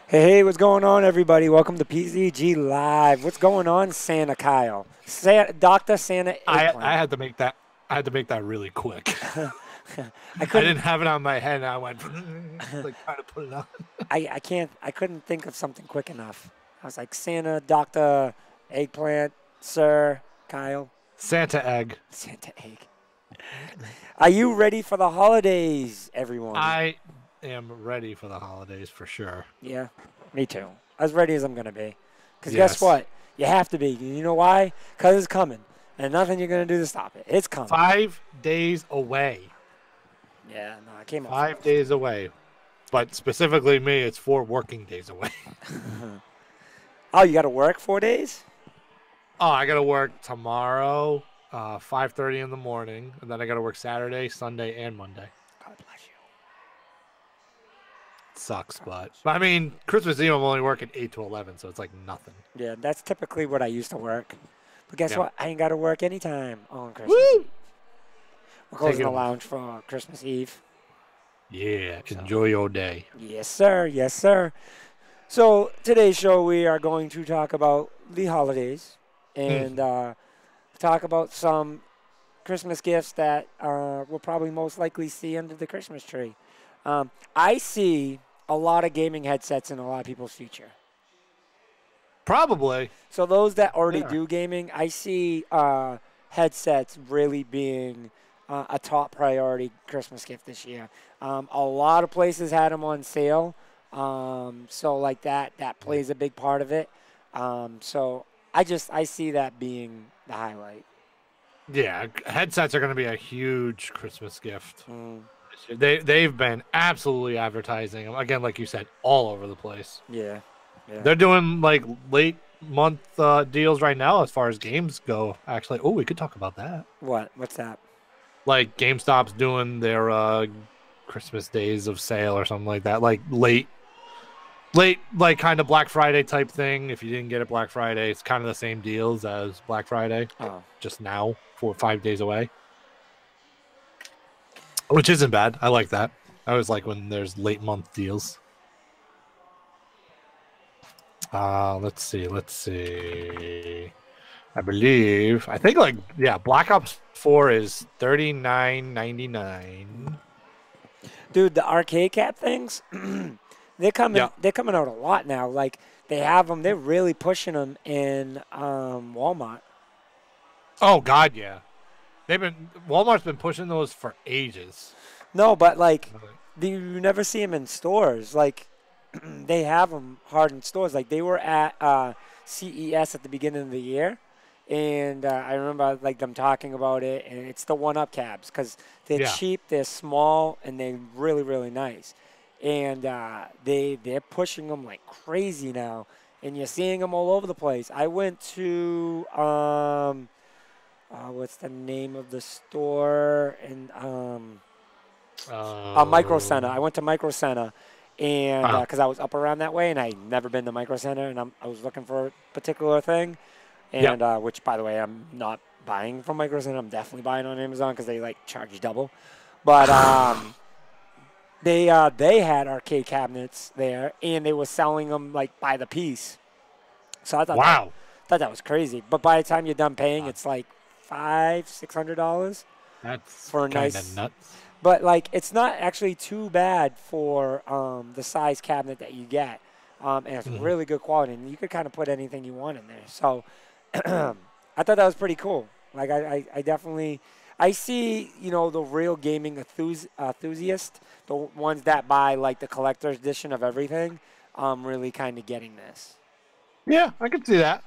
Hey, what's going on, everybody? Welcome to PCG Live. What's going on, Santa Kyle? Dr. Santa I Eggplant. had to make that. I had to make that really quick. I I couldn't, didn't have it on my head, and I went like trying to put it on. I couldn't think of something quick enough. I was like, Santa, Dr. Eggplant, Sir Kyle, Santa egg. Santa Egg. Are you ready for the holidays, everyone? I am ready for the holidays for sure. Yeah, me too. As ready as I'm going to be. Because guess Yes, what? You have to be. You know why? Because it's coming. And nothing you're going to do to stop it. It's coming. 5 days away. Yeah, no, I came up 5 days away. But specifically me, it's 4 working days away. fast. Oh, you got to work 4 days? Oh, I gotta work tomorrow, 5:30 in the morning, and then I gotta work Saturday, Sunday, and Monday. God bless you. Sucks, God but bless I mean, Christmas Eve I'm only working 8 to 11, so it's like nothing. you. Yeah, that's typically what I used to work. But guess Yeah. what? I ain't got to work anytime on Christmas Woo! Eve. We're Take closing it the away. lounge for Christmas Eve. Yeah, So, enjoy your day. yes, sir. Yes, sir. So, today's show, we are going to talk about the holidays and Mhm. talk about some Christmas gifts that we'll probably most likely see under the Christmas tree. I see a lot of gaming headsets in a lot of people's future. Probably. So those that already Yeah. do gaming, I see headsets really being a top priority Christmas gift this year. A lot of places had them on sale, so like that plays a big part of it. So I see that being the highlight. Yeah, headsets are going to be a huge Christmas gift. Mm, They've been absolutely advertising them again, like you said, all over the place. yeah, yeah. They're doing like late month deals right now as far as games go. Actually, oh, we could talk about that. What? What's that? Like GameStop's doing their Christmas days of sale or something like that. Like late, like kind of Black Friday type thing. If you didn't get it Black Friday, it's kind of the same deals as Black Friday, Oh, just now, 4 or 5 days away, which isn't bad. I like that. I always like when there's late month deals. Let's see. Let's see. I think like yeah, Black Ops 4 is 39.99. dude, the arcade cap things. They're coming. Yeah. They're coming out a lot now. Like they have them. They're really pushing them in Walmart. Oh God, yeah. Walmart's been pushing those for ages. No, but like you never see them in stores. Like they have them hard in stores. Like they were at CES at the beginning of the year, and I remember like them talking about it. And it's the one-up cabs because they're Yeah. cheap, they're small, and they're really really nice. And they're pushing them like crazy now, and you're seeing them all over the place. I went to what's the name of the store in Micro Center. I Um, went to Micro Center, and uh, because I was up around that way, and I never been to Micro Center, and I was looking for a particular thing, yeah. and which by the way I'm not buying from Micro Center. I'm definitely buying on Amazon because they like charge double. But they had arcade cabinets there, and they were selling them like by the piece. So I Wow. thought that was crazy. But by the time you're done paying, Uh, it's like $500-$600 That's for a kind of nice. nuts. But like, it's not actually too bad for the size cabinet that you get, and it's Mhm. really good quality. And you could kind of put anything you want in there. So I thought that was pretty cool. Like I definitely I see the real gaming enthusiast, the ones that buy like the collector's edition of everything, really kind of getting this. Yeah, I can see that.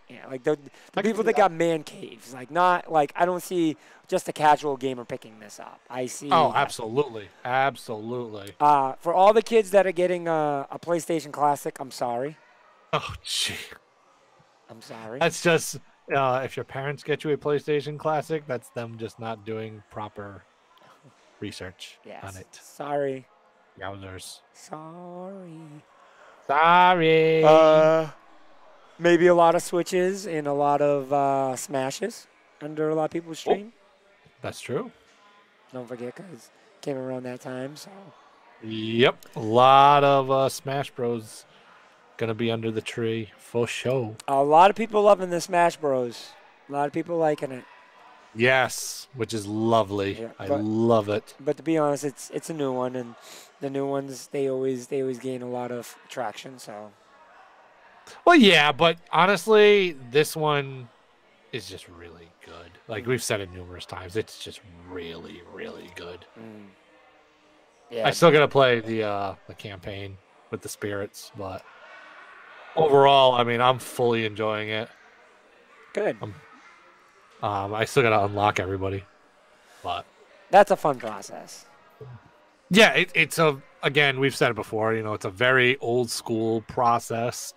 Yeah, like the I can people see that that. got man caves, like not like I don't see just a casual gamer picking this up. I Oh, see absolutely. Absolutely. for all the kids that are getting a PlayStation Classic, I'm sorry. Oh, gee. I'm sorry. That's just if your parents get you a PlayStation Classic, that's them just not doing proper research on Yes, it. sorry, Yowzers. sorry. Sorry. Uh, Maybe a lot of switches and a lot of smashes under a lot of people's Oh, stream. that's true. Don't forget, because came around that time. So Yep. A lot of Smash Bros. gonna be under the tree for sure. A lot of people loving the Smash Bros. A lot of people liking it. Yes, which is lovely. Yeah, I love it. but to be honest, it's a new one, and the new ones they always gain a lot of traction. So Well, yeah, but honestly, this one is just really good. Like we've said it numerous times, it's just really, really good. yeah, I still gotta play the campaign with the spirits, but overall, I mean, I'm fully enjoying it. good. I still gotta unlock everybody, but That's a fun process. yeah, it's a again we've said it before. It's a very old school process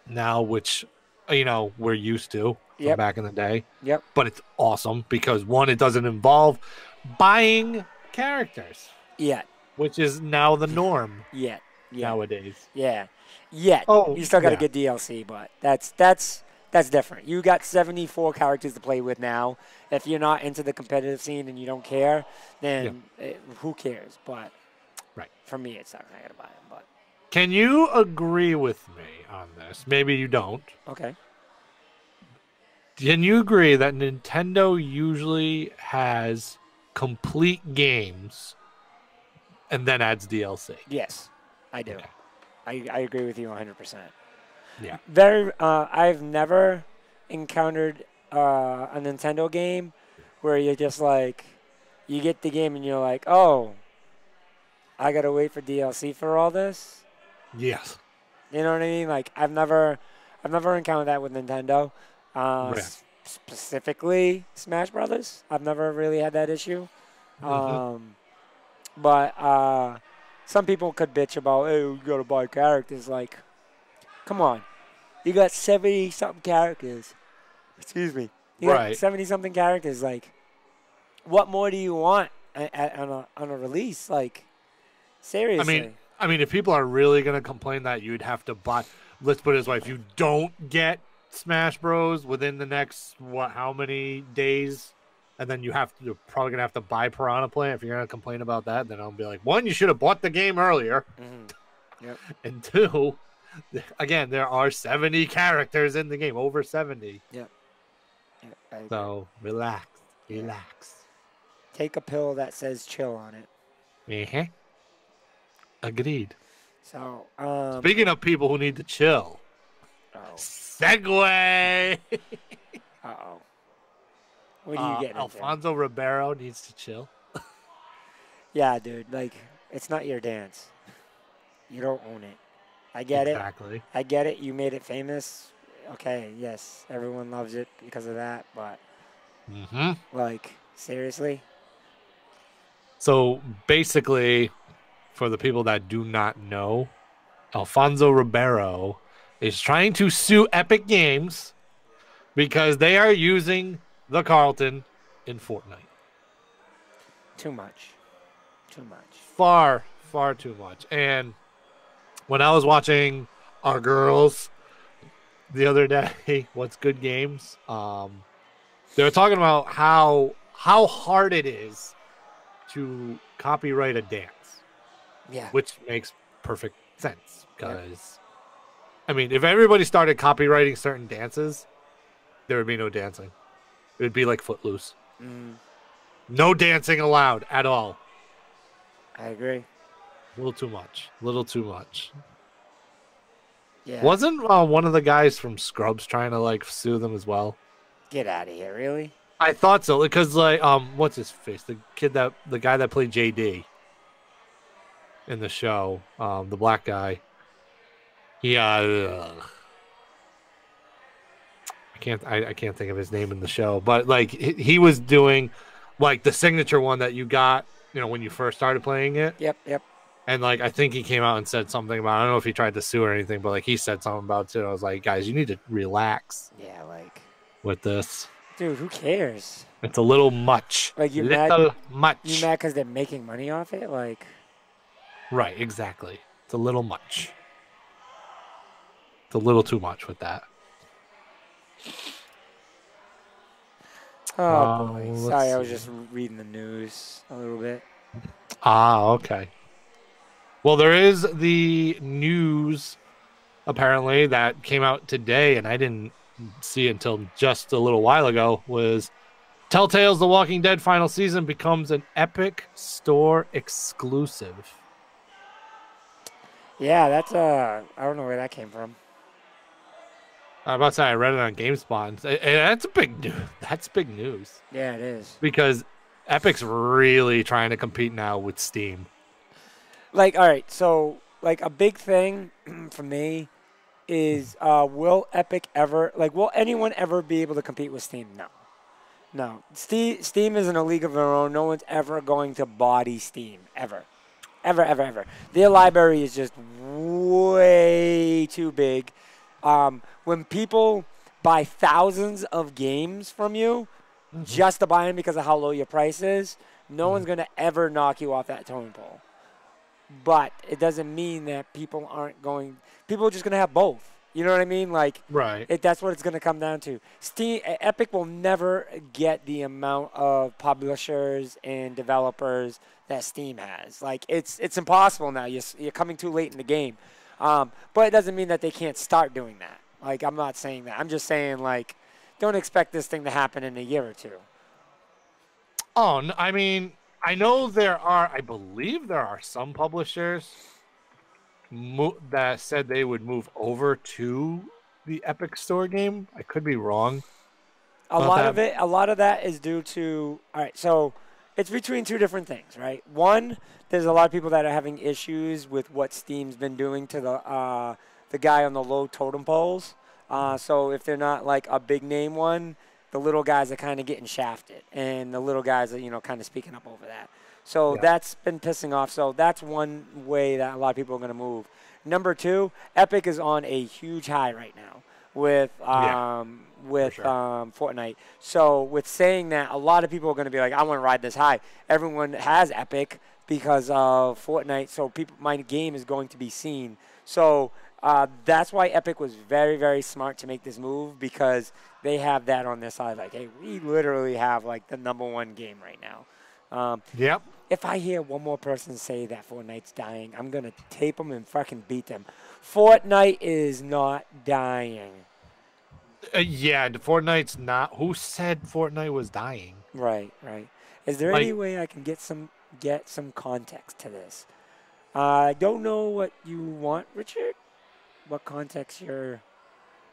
now, which we're used to from Yep. back in the day. Yep. But it's awesome because one, it doesn't involve buying characters, Yet. which is now the norm Yet. nowadays. Yeah. Yet. Oh, You still got to yeah. get DLC, but that's different. You got 74 characters to play with now. If you're not into the competitive scene and you don't care, then who cares? But Right. for me, it's not going to buy them. But Can you agree with me on this? Maybe you don't. okay. Can you agree that Nintendo usually has complete games and then adds DLC? Yes, I do. Okay. I agree with you 100%. Yeah. I've never encountered a Nintendo game where you're just like, you get the game and you're like, oh, I gotta wait for DLC for all this. Yes. You know what I mean? Like I've never encountered that with Nintendo. Right. Specifically Smash Brothers. I've never really had that issue. Mhm. But some people could bitch about, hey, you gotta buy characters. Like, come on, you got 70-something characters. Excuse me. You got Right. 70-something characters. Like, what more do you want on a release? Like, seriously. I mean, if people are really gonna complain that you'd have to buy, let's put it this way: if you don't get Smash Bros within the next how many days, and then you're probably gonna have to buy Piranha Plant. If you're gonna complain about that, then I'll be like, one, you should have bought the game earlier, Yep. and two, again, there are 70 characters in the game, over 70. Yep. I agree. So relax. Take a pill that says chill on it. Uh-huh. Agreed. So, Speaking of people who need to chill, segue. uh-oh. What are you getting into? Alfonso Ribeiro needs to chill. Yeah, dude. Like, it's not your dance. You don't own it. I get Exactly. it. I get it. You made it famous. Okay, yes. Everyone loves it because of that. But, like, seriously? So basically, for the people that do not know, Alfonso Ribeiro is trying to sue Epic Games because they are using the Carlton in Fortnite. Too much. Too much. Far too much. And when I was watching our girls the other day, What's Good Games, they were talking about how hard it is to copyright a dance. Yeah. Which makes perfect sense because, I mean, if everybody started copywriting certain dances, there would be no dancing. It would be like Footloose. No dancing allowed at all. I agree. A little too much. Yeah. Wasn't one of the guys from Scrubs trying to like sue them as well? Get out of here. Really? I thought so because like what's his face? The guy that played JD in the show, the black guy. I can't think of his name in the show, but like he was doing like the signature one that you got, when you first started playing it. Yep. And like I think he came out and said something about, I don't know if he tried to sue or anything, but like he said something about it. I was like, guys, you need to relax. Yeah, like, with this. Dude, who cares? It's a little much. Like, you little mad? much. You mad because they're making money off it? Like, Right, exactly. It's a little much. It's a little too much with that. oh boy. let's Sorry, I was see. just reading the news a little bit. Ah, okay. Well, there is the news apparently that came out today, and I didn't see it until just a little while ago, was Telltale's The Walking Dead final season becomes an Epic Store exclusive. Yeah, that's I don't know where that came from. I'm about to say I read it on GameSpot, and that's a big news. That's big news Yeah, it is. because Epic's really trying to compete now with Steam. Like, all right, so like a big thing for me is will Epic ever will anyone ever be able to compete with Steam? No. No. Steam is in a league of their own. No one's ever going to body Steam ever. Ever, ever, ever. Their library is just way too big. When people buy thousands of games from you Mm-hmm. just to buy them because of how low your price is, no Mm-hmm. one's going to ever knock you off that totem pole. But it doesn't mean that people aren't going. People are just going to have both. You know what I mean? Like, Right. that's what it's going to come down to. Epic will never get the amount of publishers and developers that Steam has. Like, it's impossible now. You're coming too late in the game. But it doesn't mean that they can't start doing that. Like, I'm not saying that. I'm just saying, like, don't expect this thing to happen in a year or two. Oh, I mean, I know I believe there are some publishers that said they would move over to the Epic Store game. I could be wrong A about lot that. of it, a lot of that is due to, all right, so it's between two different things, right? One, there's a lot of people that are having issues with what Steam's been doing to the guy on the low totem poles. So if they're not like a big name one, the little guys are kind of getting shafted, and the little guys are kind of speaking up over that. So Yeah. that's been pissing off. So that's one way that a lot of people are going to move. Number two, Epic is on a huge high right now with Yeah, for sure. Fortnite. So with saying that, a lot of people are going to be like, I want to ride this high. Everyone has Epic because of Fortnite, so my game is going to be seen. So that's why Epic was very, very smart to make this move, because they have that on their side. Like, hey, we literally have like the number one game right now. Yep. If I hear one more person say that Fortnite's dying, I'm going to tape them and fucking beat them. Fortnite is not dying. Yeah, Fortnite's not. Who said Fortnite was dying? Right, right. Is there any Like, way I can get some context to this? I don't know what you want, Richard. What context you're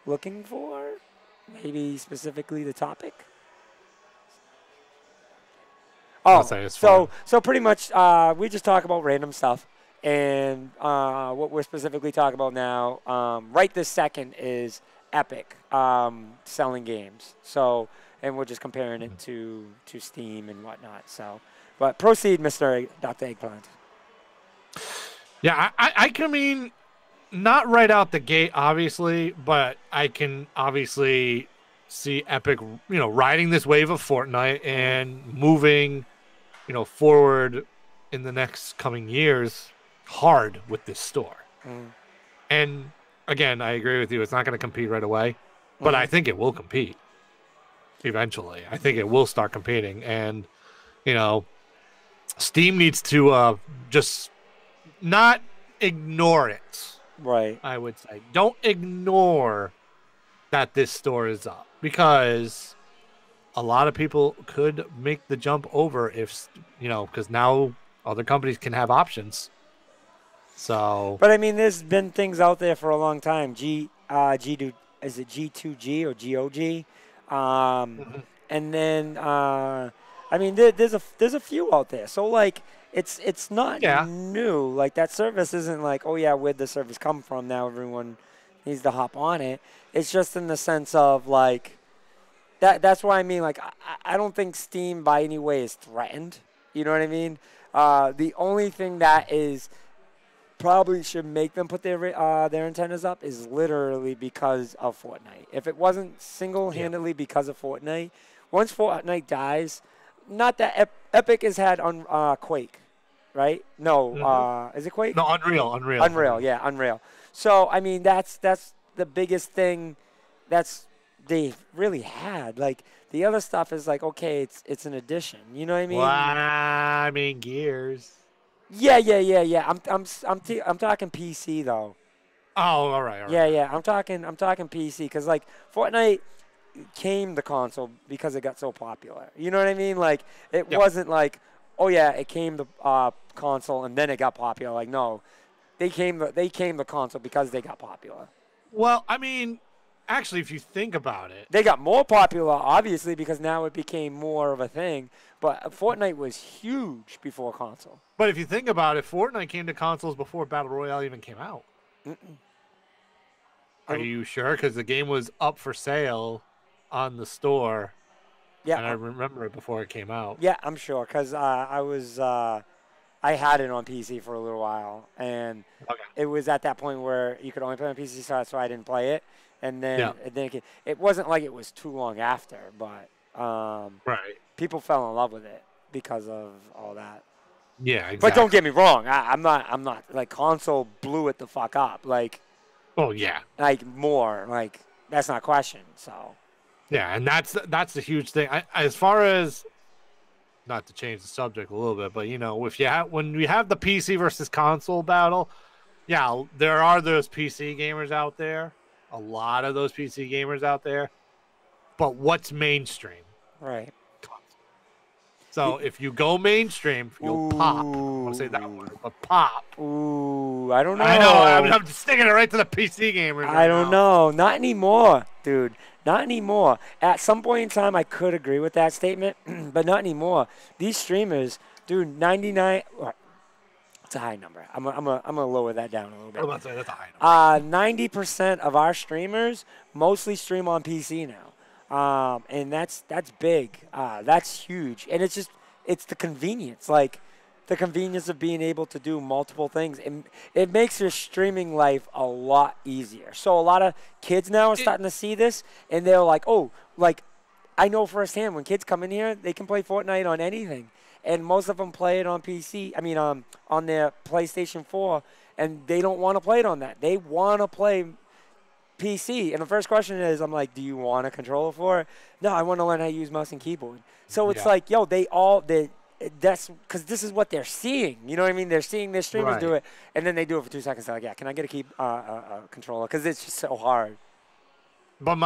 looking for? Maybe specifically the topic. I'll Oh, say it's fun. so pretty much we just talk about random stuff, and what we're specifically talking about now, right this second, is Epic selling games. So, and we're just comparing it to Steam and whatnot. So, but proceed, Mr. Dr. Eggplant. Yeah, I can mean not right out the gate, obviously, but I can obviously see Epic, riding this wave of Fortnite and moving, forward in the next coming years hard with this store. Mm. And again, I agree with you. It's not going to compete right away, but I think it will compete eventually. I think it will start competing. And, Steam needs to just not ignore it. Right. I would say don't ignore that this store is up, because a lot of people could make the jump over if because now other companies can have options. So, But I mean, there's been things out there for a long time. Is it G2G or GOG? Mhm. And then I mean, there's a few out there. So like, it's not yeah, new. Like, that service isn't like, oh yeah, where'd the service come from? Now everyone needs to hop on it. It's just in the sense of like that. That's why I mean, like, I don't think Steam by any way is threatened. You know what I mean? The only thing that is probably should make them put their antennas up is literally because of Fortnite. If it wasn't single-handedly because of Fortnite, once Fortnite dies, not that Epic has had on Quake, right? No, Mhm. is it Quake? No, Unreal. Unreal, yeah, Unreal. So I mean, that's the biggest thing that's they've really had. Like, the other stuff is like, okay, it's an addition. You know what I Well, mean? I mean Gears. Yeah. I'm talking PC though. Oh, all right, all Yeah, right. yeah. I'm talking PC because like Fortnite came the console because it got so popular. You know what I mean? Like it Yep. wasn't like, oh yeah, it came the console and then it got popular. Like no, they came the console because they got popular. Well, I mean, actually, if you think about it, They got more popular, obviously, because now it became more of a thing. But Fortnite was huge before console. but if you think about it, Fortnite came to consoles before Battle Royale even came out. Mm-mm. Are It- you sure? Because the game was up for sale on the store, yeah, and I remember it before it came out. yeah, I'm sure because I had it on PC for a little while, and Okay. it was at that point where you could only play on PC, so that's why I didn't play it. And then, Yeah. it wasn't like it was too long after, but Right. people fell in love with it because of all that. Yeah. But don't Exactly. get me wrong, I'm not like console blew it the fuck up, Oh yeah. like more, like that's not question. So Yeah, and that's the huge thing. As far as not to change the subject a little bit, but if you have when we have the PC versus console battle, yeah, there are those PC gamers out there, a lot of those PC gamers out there. But what's mainstream? right. So if you go mainstream, you'll pop. I don't want to say that Ooh, word, but pop. ooh, I don't I know. I'm, know. I'm just sticking it right to the PC gamers I right don't now. know. Not anymore, dude. Not anymore. At some point in time, I could agree with that statement, but not anymore. These streamers, dude, 99. It's a high number. I'm gonna lower that down a little I was bit. about to say that's a high number. 90% of our streamers mostly stream on PC now, and that's big. That's huge, and it's the convenience, like the convenience of being able to do multiple things. It makes your streaming life a lot easier. So a lot of kids now are starting to see this, and they're like, oh, like I know firsthand when kids come in here, they can play Fortnite on anything, and most of them play it on PC. I mean, on their PlayStation 4, and they don't want to play it on that. They want to play PC. And the first question is, I'm like, do you want a controller for it? No, I want to learn how to use mouse and keyboard. So it's Yeah. like, yo, that's because this is what they're seeing. You know what I mean? They're seeing their streamers do Right. it, and then they do it for 2 seconds. They're like, yeah, can I get a controller? Because it's just so hard. But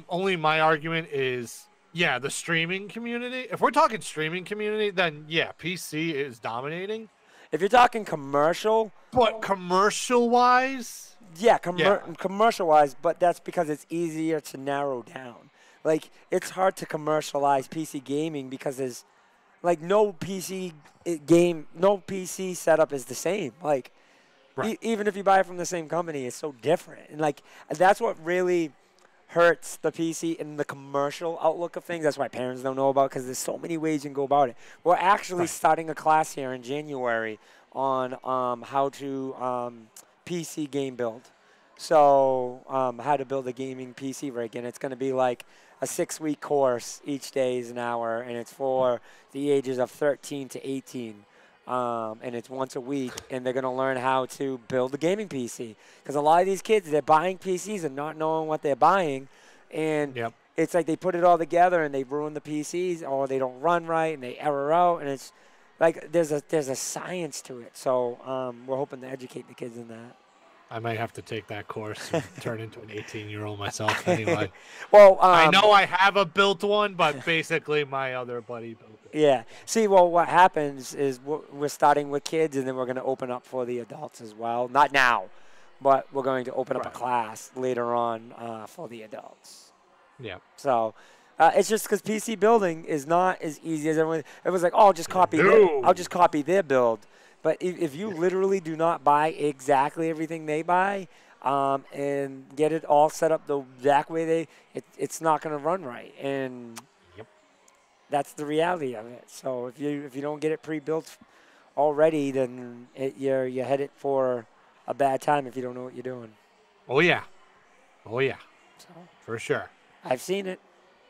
only my argument is, yeah, the streaming community. If we're talking streaming community, then yeah, PC is dominating. If you're talking commercial, But commercial wise, yeah, yeah, commercial wise, but that's because it's easier to narrow down. Like it's hard to commercialize PC gaming because there's like no no PC setup is the same. Like right, even if you buy it from the same company, it's so different. And like that's what really hurts the PC in the commercial outlook of things. That's why parents don't know about because there's so many ways you can go about it. We're actually right, starting a class here in January on how to PC game build. So how to build a gaming PC rig, and it's going to be like a 6-week course. Each day is an hour, and it's for the ages of 13 to 18. And it's once a week, and they're going to learn how to build a gaming PC. Because a lot of these kids, they're buying PCs and not knowing what they're buying, and yep. it's like they put it all together and they ruin the PCs, or they don't run right and they error out, and it's like there's a science to it. So we're hoping to educate the kids in that. I might have to take that course and turn into an 18-year-old myself anyway. Well, I know I have a built one, but basically my other buddy built it. yeah. See, well, what happens is we're starting with kids, and then we're going to open up for the adults as well. Not now, but we're going to open up a Right. class later on for the adults. Yeah. So it's just because PC building is not as easy as everyone. Everyone's like, oh, I'll just copy. No. I'll just copy their build. But if you literally do not buy exactly everything they buy and get it all set up the exact way it's not going to run right. And Yep. that's the reality of it. So if you don't get it pre-built already, then you're headed for a bad time if you don't know what you're doing. Oh yeah. Oh yeah. So For sure. I've seen it.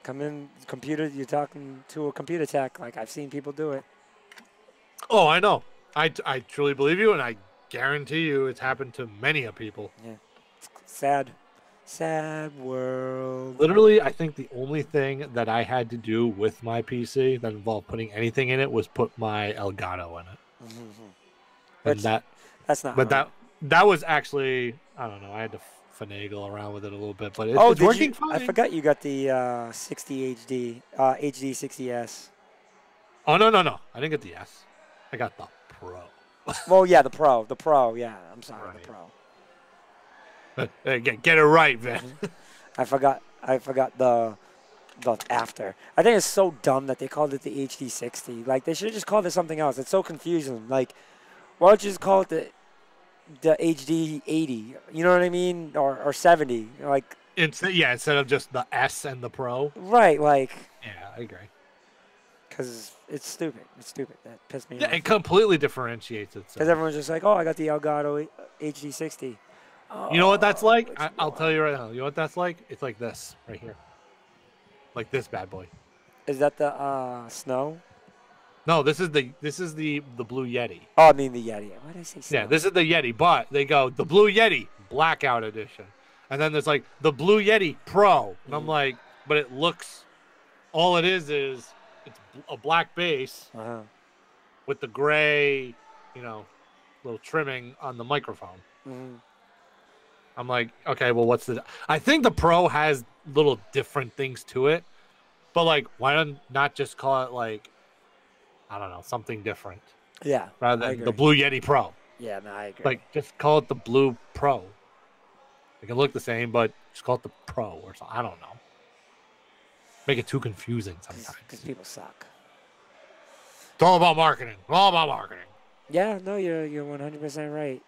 Come in computer. You're talking to a computer tech. Like I've seen people do it. Oh, I know. I truly believe you, and I guarantee you it's happened to many of people. Yeah, it's sad world. Literally, I think the only thing that I had to do with my PC that involved putting anything in it was put my Elgato in it. Mm-hmm. And That's not but right. that was actually I don't know. I had to finagle around with it a little bit, but Oh, it's did working you? fine. I forgot you got the 60 HD, HD 60s. Oh no! I didn't get the S. I got the Pro. Well, yeah, the Pro. Yeah, I'm sorry, the Right. Pro. Hey, get it right, man. I forgot the after. I think it's so dumb that they called it the HD 60. Like they should have just called it something else. It's so confusing. Like, why don't you just call it the HD 80? You know what I mean? Or 70? Like, Instead of just the S and the Pro. right? Like, Yeah, I agree. because it's stupid. It's stupid. That pissed me Yeah, off. it completely differentiates Because itself. everyone's just like, oh, I got the Elgato HD 60. You know what that's like? Which I'll one? tell you right now. You know what that's like? It's like this right here, like this bad boy. Is that the Snow? No, this is the Blue Yeti. Oh, I mean the Yeti. Why did I say Snow? Yeah, this is the Yeti, but they go the Blue Yeti Blackout Edition, and then there's like the Blue Yeti Pro, and I'm like, but it looks, all it is it's a black base Uh-huh. with the gray, little trimming on the microphone. Mm-hmm. I'm like, okay, well, I think the Pro has little different things to it, but like, why not just call it like, I don't know, something different Yeah. rather than the Blue Yeti Pro? Yeah, no, I agree. Like, just call it the Blue Pro. It can look the same, but just call it the Pro or something. I don't know. Make it too confusing sometimes. Because people suck. It's all about marketing. All about marketing. Yeah, no, you're 100% right.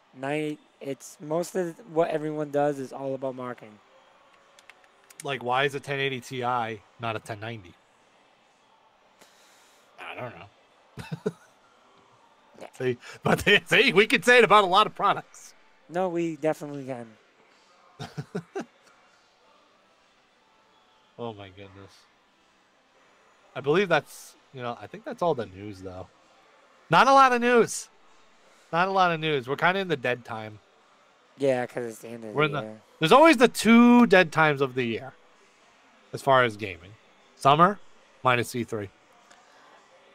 It's most of what everyone does is all about marketing. Like, why is a 1080 Ti not a 1090? I don't know. See, we can say it about a lot of products. No, we definitely can. Oh my goodness. I believe that's, I think that's all the news though. Not a lot of news. Not a lot of news. We're kind of in the dead time. Yeah, because it's the end of the year. There's always the 2 dead times of the year as far as gaming. Summer minus E3.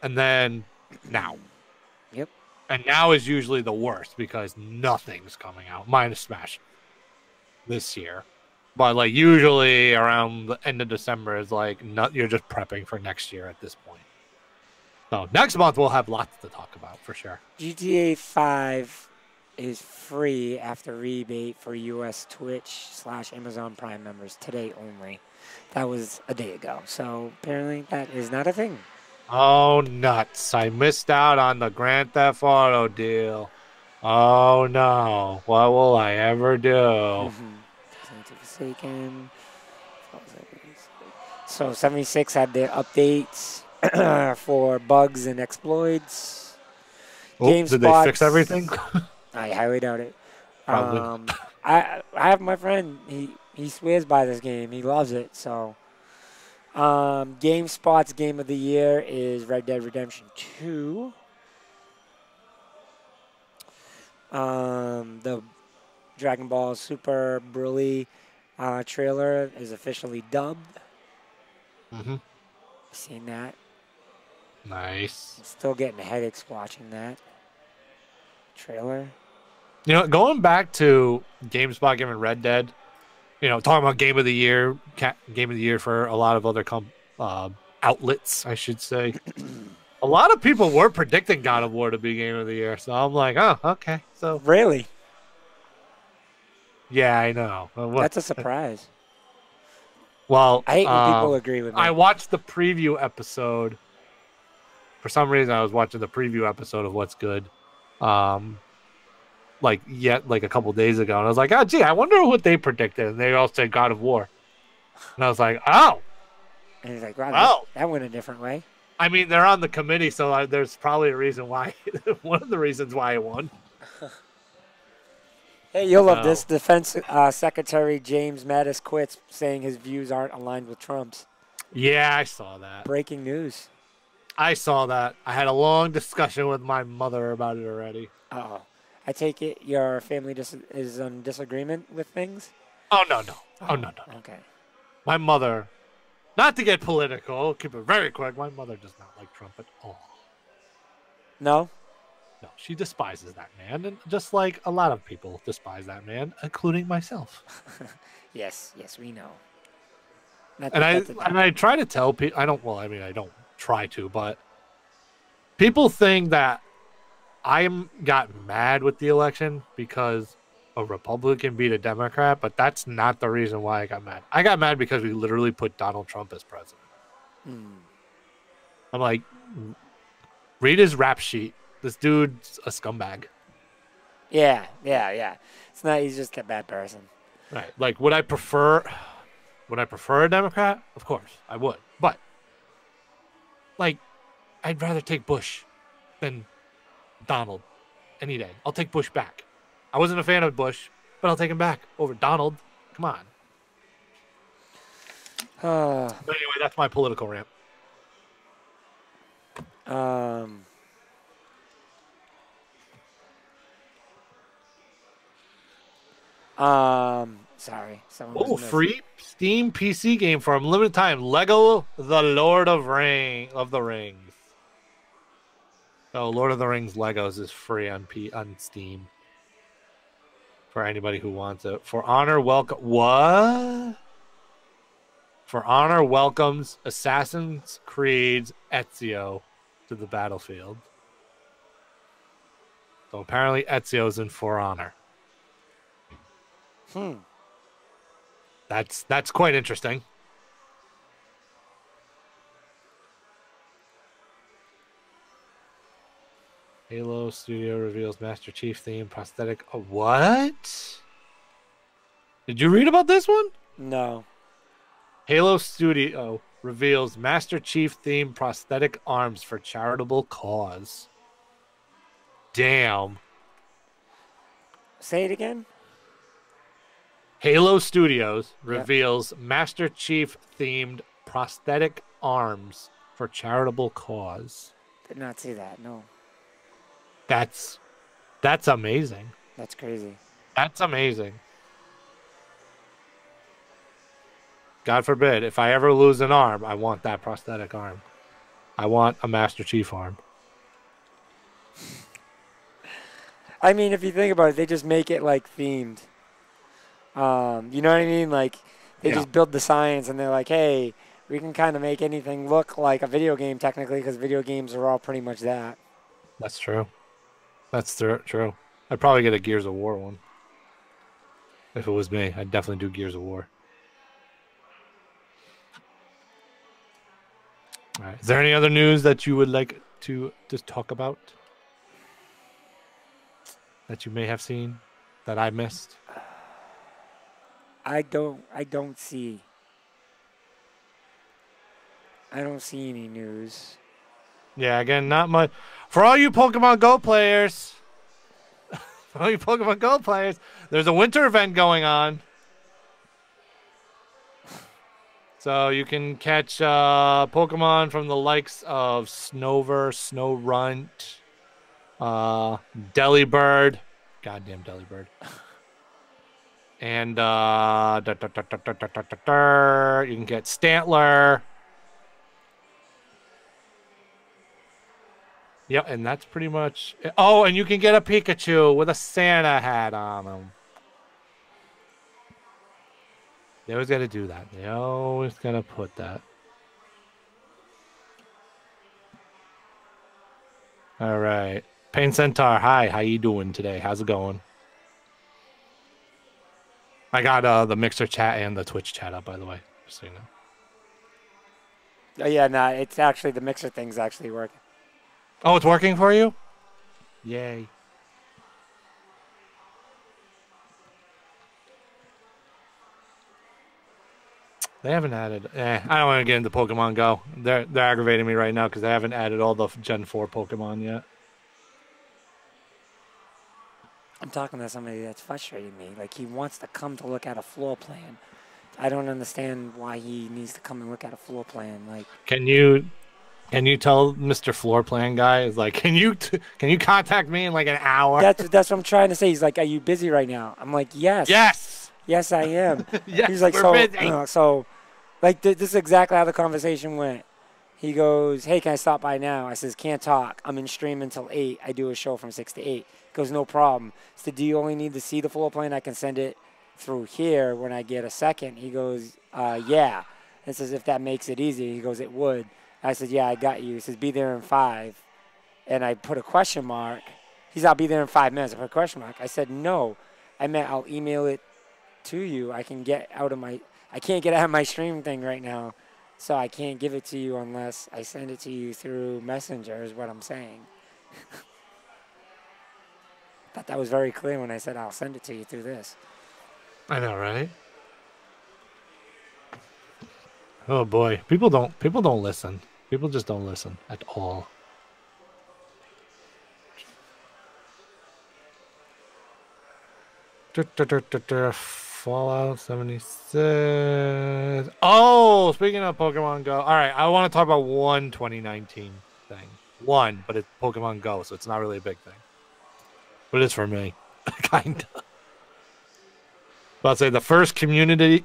And then now. Yep. And now is usually the worst because nothing's coming out minus Smash this year. But like usually around the end of December is like you're just prepping for next year at this point. So next month we'll have lots to talk about for sure. GTA 5 is free after rebate for US Twitch/Amazon Prime members today only. That was a day ago. So apparently that is not a thing. Oh, nuts. I missed out on the Grand Theft Auto deal. Oh, no. What will I ever do? Forsaken. So 76 had their updates for bugs and exploits. Did they fix everything? I highly doubt it. Probably. I have my friend. He swears by this game. He loves it. So, GameSpot's game of the year is Red Dead Redemption 2. The Dragon Ball Super Broly trailer is officially dubbed. Mm-hmm. Seen that. Nice. I'm still getting headaches watching that trailer. Going back to GameSpot giving Red Dead, talking about game of the year for a lot of other outlets, I should say. A lot of people were predicting God of War to be game of the year, so I'm like, oh, okay. So really, yeah, I know. That's a surprise. Well, I hate when people agree with me. I watched the preview episode. For some reason, I was watching the preview episode of What's Good, like a couple days ago, and I was like, oh, gee, I wonder what they predicted, and they all said God of War, and I was like, oh. And he's like, wow, that went a different way. I mean, they're on the committee, so there's probably a reason why. One of the reasons why I won. Hey, you'll love this. Defense Secretary James Mattis quits, saying his views aren't aligned with Trump's. Yeah, I saw that. Breaking news. I saw that. I had a long discussion with my mother about it already. Uh-oh. I take it your family is in disagreement with things? Oh, no. Oh, no. Okay. My mother, not to get political, keep it very quick, my mother does not like Trump at all. No? No, she despises that man, and just like a lot of people despise that man, including myself. Yes, we know. And I try to tell people I don't. Well, I mean, I don't try to, but people think that got mad with the election because a Republican beat a Democrat, but that's not the reason why I got mad. I got mad because we literally put Donald Trump as president. I'm like, read his rap sheet. This dude's a scumbag. Yeah. It's not. He's just a bad person. Right. Like, would I prefer a Democrat? Of course, I would. But like, I'd rather take Bush than Donald any day. I'll take Bush back. I wasn't a fan of Bush, but I'll take him back over Donald. Come on. But anyway, that's my political rant. Sorry. Oh, free Steam PC game for a limited time. Lego The Lord of the Rings. Oh, Lord of the Rings Legos is free on Steam. For anybody who wants it. For Honor welcomes Assassin's Creed's Ezio to the battlefield. So apparently Ezio's in For Honor. That's quite interesting. Halo Studio reveals Master Chief theme prosthetic. What? Did you read about this one? No. Halo Studio reveals Master Chief theme prosthetic arms for charitable cause. Damn. Say it again. Halo Studios reveals Master Chief themed prosthetic arms for charitable cause. Did not see that. No. That's amazing. That's crazy. That's amazing. God forbid, if I ever lose an arm, I want that prosthetic arm. I want a Master Chief arm. I mean, if you think about it, they just make it like themed. You know what I mean? Like they just build the science, and they're like, "Hey, we can kind of make anything look like a video game, technically, because video games are all pretty much that." That's true. That's true. I'd probably get a Gears of War one. If it was me, I'd definitely do Gears of War. All right. Is there any other news that you would like to just talk about? That you may have seen that I missed? I don't see any news. Yeah, again, not much. For all you Pokemon Go players, there's a winter event going on. So you can catch Pokemon from the likes of Snover, Snorunt, Delibird. Goddamn Delibird. And you can get Stantler. Yep, and that's pretty much... Oh, and you can get a Pikachu with a Santa hat on him. They always got to do that. They always got to put that. All right. Pain Centaur, hi. How you doing today? How's it going? I got the Mixer chat and the Twitch chat up, by the way. Just so you know. Oh, yeah, no, it's actually... The Mixer thing's actually working. Oh, it's working for you? Yay. They haven't added... I don't want to get into Pokemon Go. They're aggravating me right now because they haven't added all the Gen 4 Pokemon yet. I'm talking to somebody that's frustrating me. Like, he wants to come to look at a floor plan. I don't understand why he needs to come and look at a floor plan. Like, Can you tell Mr. Floor Plan guy is like, can you contact me in like an hour? that's what I'm trying to say. He's like, are you busy right now? I'm like, yes. Yes, I am. Yes, He's like, we're busy. so, like, this is exactly how the conversation went. He goes, hey, can I stop by now? I says, can't talk. I'm in stream until 8. I do a show from 6 to 8. He goes, no problem. I said, do you only need to see the floor plan? I can send it through here when I get a second. He goes, yeah. And says, if that makes it easy. He goes, it would. I said, yeah, I got you. He says, be there in 5. And I put a question mark. He's, I'll be there in 5 minutes. I put a question mark. I said, no. I meant I'll email it to you. I can't get out of my stream thing right now. So I can't give it to you unless I send it to you through Messenger is what I'm saying. Thought that was very clear when I said I'll send it to you through this. I know, right? Oh boy, people don't listen. People just don't listen at all. Fallout 76. Oh, speaking of Pokemon Go. All right, I want to talk about one 2019 thing. One, but it's Pokemon Go, so it's not really a big thing. But it's for me. Kind of. I'll say the first community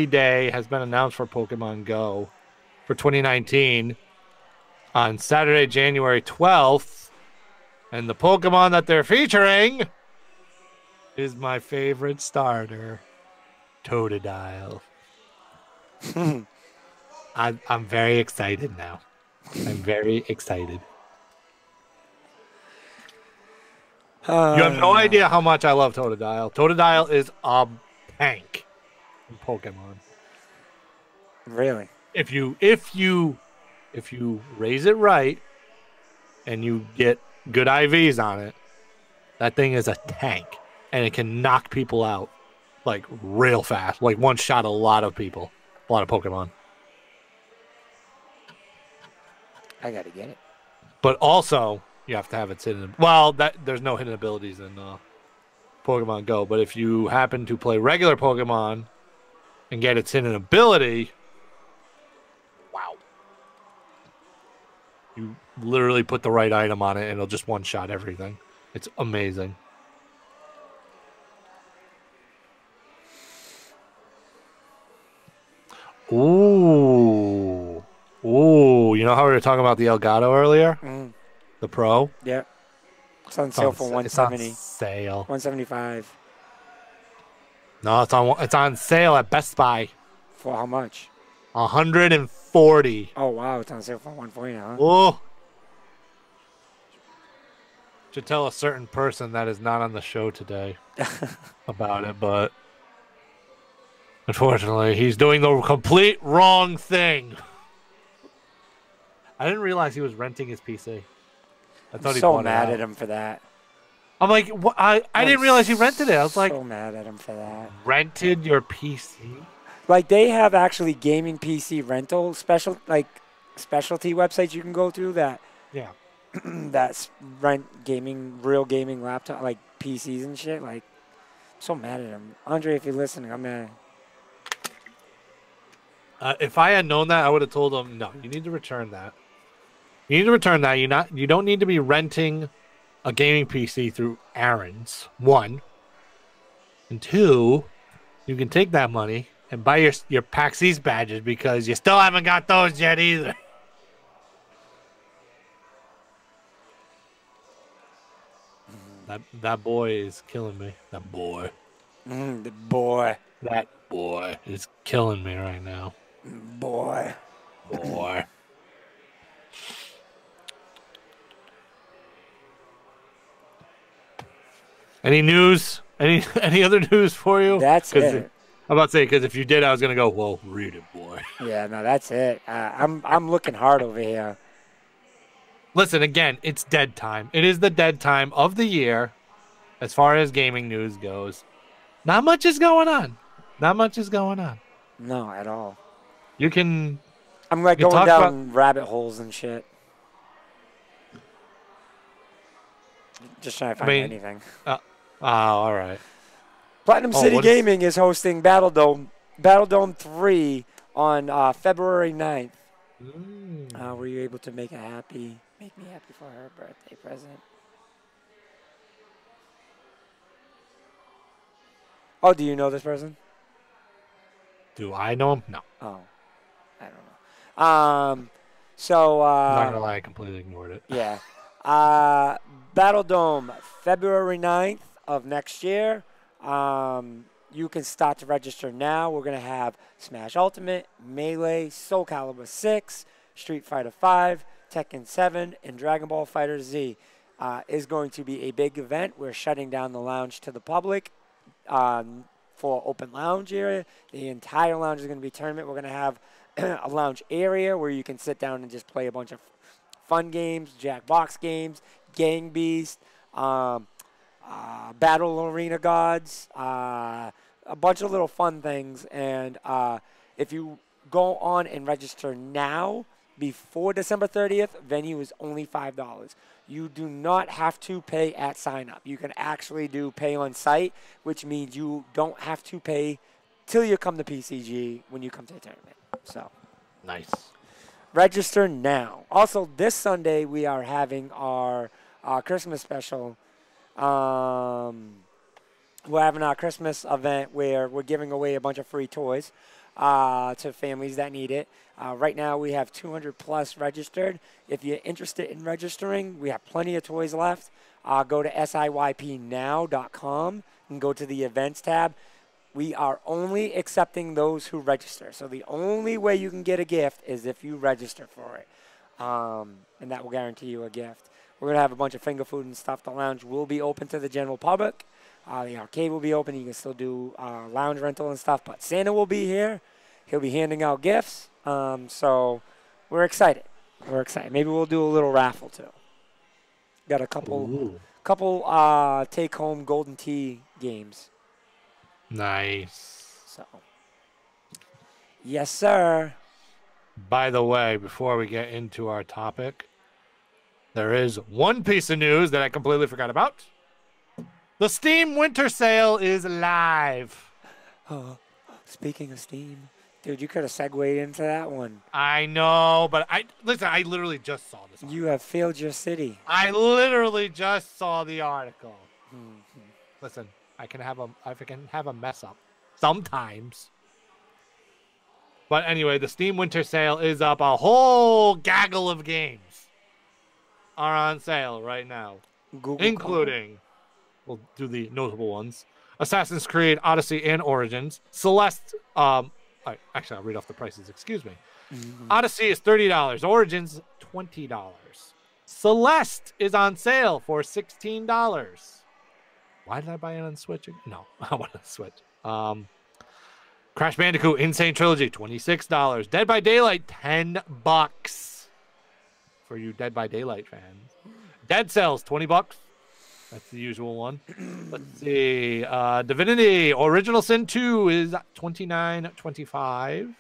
day has been announced for Pokemon Go for 2019 on Saturday, January 12th. And the Pokemon that they're featuring is my favorite starter, Totodile. I'm very excited now. I'm very excited. You have no idea how much I love Totodile. Totodile is a tank in Pokemon. Really? If you raise it right and you get good IVs on it, that thing is a tank. And it can knock people out like real fast. Like one shot a lot of people. A lot of Pokemon. I gotta get it. But also, you have to have its hidden. Well, there's no hidden abilities in Pokemon Go. But if you happen to play regular Pokemon and get its hidden ability, wow! You literally put the right item on it, and it'll just one shot everything. It's amazing. Ooh. You know how we were talking about the Elgato earlier? Mm. The Pro? Yeah. It's on sale for $170. It's on sale. $175. No, it's on sale at Best Buy. For how much? $140. Oh wow, it's on sale for $140, huh? Oh. Should tell a certain person that is not on the show today about it, but unfortunately, he's doing the complete wrong thing. I didn't realize he was renting his PC. I thought he so bought mad it out. at him for that. I'm like, what? I didn't realize he rented it. I was like, so mad at him for that. Rented your PC? Like they have actually gaming PC rental specialty websites you can go to that. Yeah. That's rent real gaming laptop like PCs and shit. Like, I'm so mad at him. Andre, if you're listening, I'm mad. If I had known that, I would have told him, no, you need to return that. You need to return that. You don't need to be renting a gaming PC through Aaron's, 1. And 2, you can take that money and buy your PAX East badges because you still haven't got those yet either. That boy is killing me. That boy. The boy. That boy is killing me right now. Boy. Any news? Any other news for you? That's it. I'm about to say, because if you did, I was gonna go, well, read it, boy. Yeah, no, that's it. I'm looking hard over here. Listen, again, it's dead time. It is the dead time of the year, as far as gaming news goes. Not much is going on. No, at all. You can. I'm like going down rabbit holes and shit. Just trying to find anything. All right. Platinum City Gaming is hosting Battle Dome 3 on February 9th. Were you able to make me happy for her birthday present? Oh, do you know this person? Do I know him? No. Oh, I don't So I'm not gonna lie, I completely ignored it. yeah. Battle Dome, February 9th of next year. You can start to register now. We're going to have Smash Ultimate, Melee, Soul Calibur 6, Street Fighter 5, Tekken 7, and Dragon Ball Fighter Z. Is going to be a big event. We're shutting down the lounge to the public for open lounge area. The entire lounge is going to be tournament. We're going to have a lounge area where you can sit down and just play a bunch of fun games, Jackbox games, Gang Beast, Battle Arena Gods, a bunch of little fun things. And if you go on and register now, before December 30th, venue is only $5. You do not have to pay at sign up. You can actually do pay on site, which means you don't have to pay till you come to PCG when you come to the tournament. So Nice. register now. Also, this Sunday we are having our Christmas special. We're having our Christmas event where we're giving away a bunch of free toys to families that need it. Right now we have 200 plus registered. If you're interested in registering, we have plenty of toys left. Go to siypnow.com and go to the events tab. We are only accepting those who register. So the only way you can get a gift is if you register for it. And that will guarantee you a gift. We're going to have a bunch of finger food and stuff. The lounge will be open to the general public. The arcade will be open. You can still do lounge rental and stuff. But Santa will be here. He'll be handing out gifts. So we're excited. We're excited. Maybe we'll do a little raffle too. Got a couple take-home Golden Tee games. Nice. So, yes, sir. By the way, before we get into our topic, there is one piece of news that I completely forgot about. The Steam Winter Sale is live. Oh, speaking of Steam, dude, you could have segued into that one. I know, but I literally just saw this article. You have failed your city. I literally just saw the article. Mm-hmm. Listen, I can have a mess up sometimes. But anyway, the Steam Winter Sale is up. A whole gaggle of games are on sale right now, including, we'll do the notable ones: Assassin's Creed Odyssey and Origins, Celeste. Actually, I'll read off the prices. Excuse me. Mm-hmm. Odyssey is $30. Origins $20. Celeste is on sale for $16. Why did I buy it on Switch? No, I want to Switch. Crash Bandicoot Insane Trilogy $26. Dead by Daylight $10 for you Dead by Daylight fans. Dead Cells $20. That's the usual one. Let's see. Divinity Original Sin 2 is $29.25.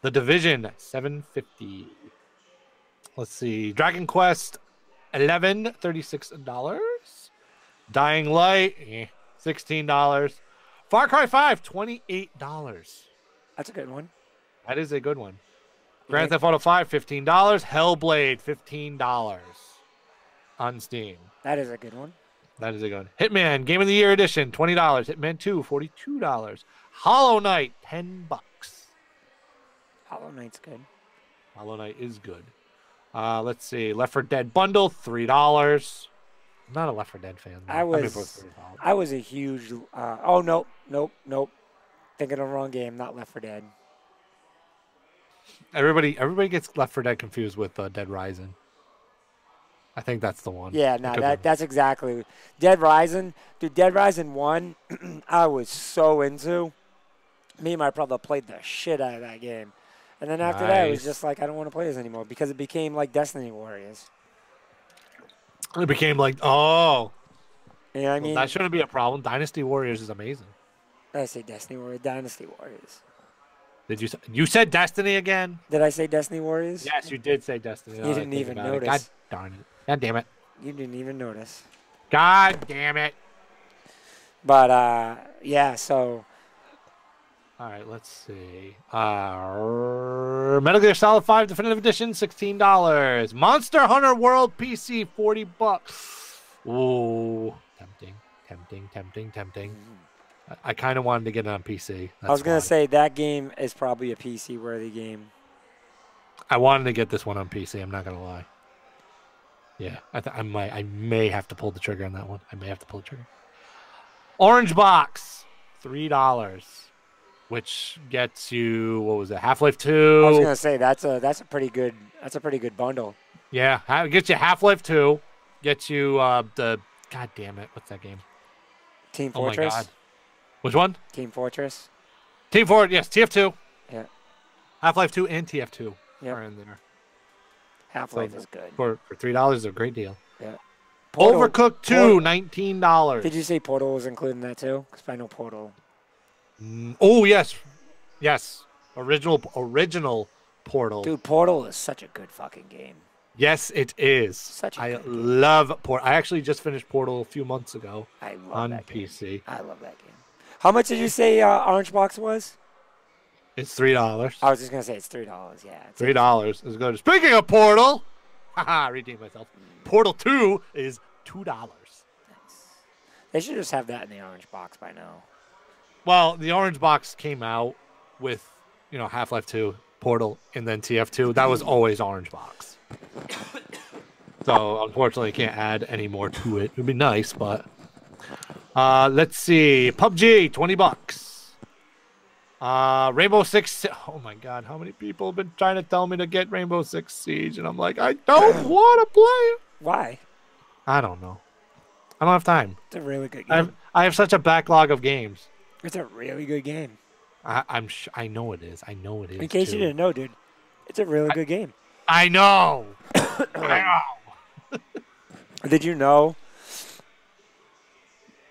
The Division $7.50. Let's see. Dragon Quest 11 $36. Dying Light $16. Far Cry 5 $28. That's a good one. That is a good one. Grand Theft Auto 5 $15. Hellblade $15 on Steam. That is a good one. That is a good one. Hitman Game of the Year Edition $20. Hitman 2 $42. Hollow Knight $10. Hollow Knight's good. Hollow Knight is good. Let's see. Left 4 Dead bundle $3. I'm not a Left 4 Dead fan. I was a huge. Nope. Thinking of the wrong game. Not Left 4 Dead. Everybody gets Left 4 Dead confused with Dead Rising. I think that's the one. Yeah, no, that's exactly. Dead Rising. Dude, Dead Rising 1, I was so into. Me and my brother played the shit out of that game. And then after that, it was just like, I don't want to play this anymore because it became like Destiny Warriors. It became like, oh. You know what I mean? That shouldn't be a problem. Dynasty Warriors is amazing. Did I say Destiny Warriors? Dynasty Warriors. Did you said Destiny again? Did I say Destiny Warriors? Yes, you did say Destiny. You didn't even notice. God darn it. God damn it. You didn't even notice. God damn it. But, yeah, so. All right, let's see. Metal Gear Solid 5 Definitive Edition, $16. Monster Hunter World PC, $40. Ooh, tempting. I kind of wanted to get it on PC. I was going to say that game is probably a PC-worthy game. I wanted to get this one on PC. I'm not gonna lie. Yeah, I may have to pull the trigger on that one. I may have to pull the trigger. Orange box, $3, which gets you what was it? Half-Life 2. I was gonna say that's a pretty good bundle. Yeah, it gets you Half-Life 2. Gets you the God damn it, what's that game? Team Fortress. Oh my God, which one? Team Fortress. Team Fortress. Yes, TF2. Yeah. Half-Life 2 and TF2 Yep. are in there. Half-Life is good. For $3 is a great deal. Yeah. Overcooked 2, $19. Did you say Portal was included in that too? Because I know Portal. Oh yes, original Portal. Dude, Portal is such a good fucking game. Yes, it is. Such a I good game. love Portal. I actually just finished Portal a few months ago I love on that game. PC. I love that game. How much did you say Orange Box was? It's $3. I was just gonna say it's $3. Yeah. It's $3 is good. Speaking of Portal, haha, redeem myself. Portal 2 is $2. Nice. They should just have that in the Orange Box by now. Well, the Orange Box came out with, Half-Life 2, Portal, and then TF2. That was always Orange Box. So, unfortunately, can't add any more to it. It would be nice, but... let's see. PUBG, $20. Rainbow Six... Oh, my God. How many people have been trying to tell me to get Rainbow Six Siege? And I'm like, I don't want to play it. Why? I don't know. I don't have time. It's a really good game. I have such a backlog of games. It's a really good game. I know it is. I know it is. In case you didn't know, dude, it's a really good game. I know. I know. Did you know?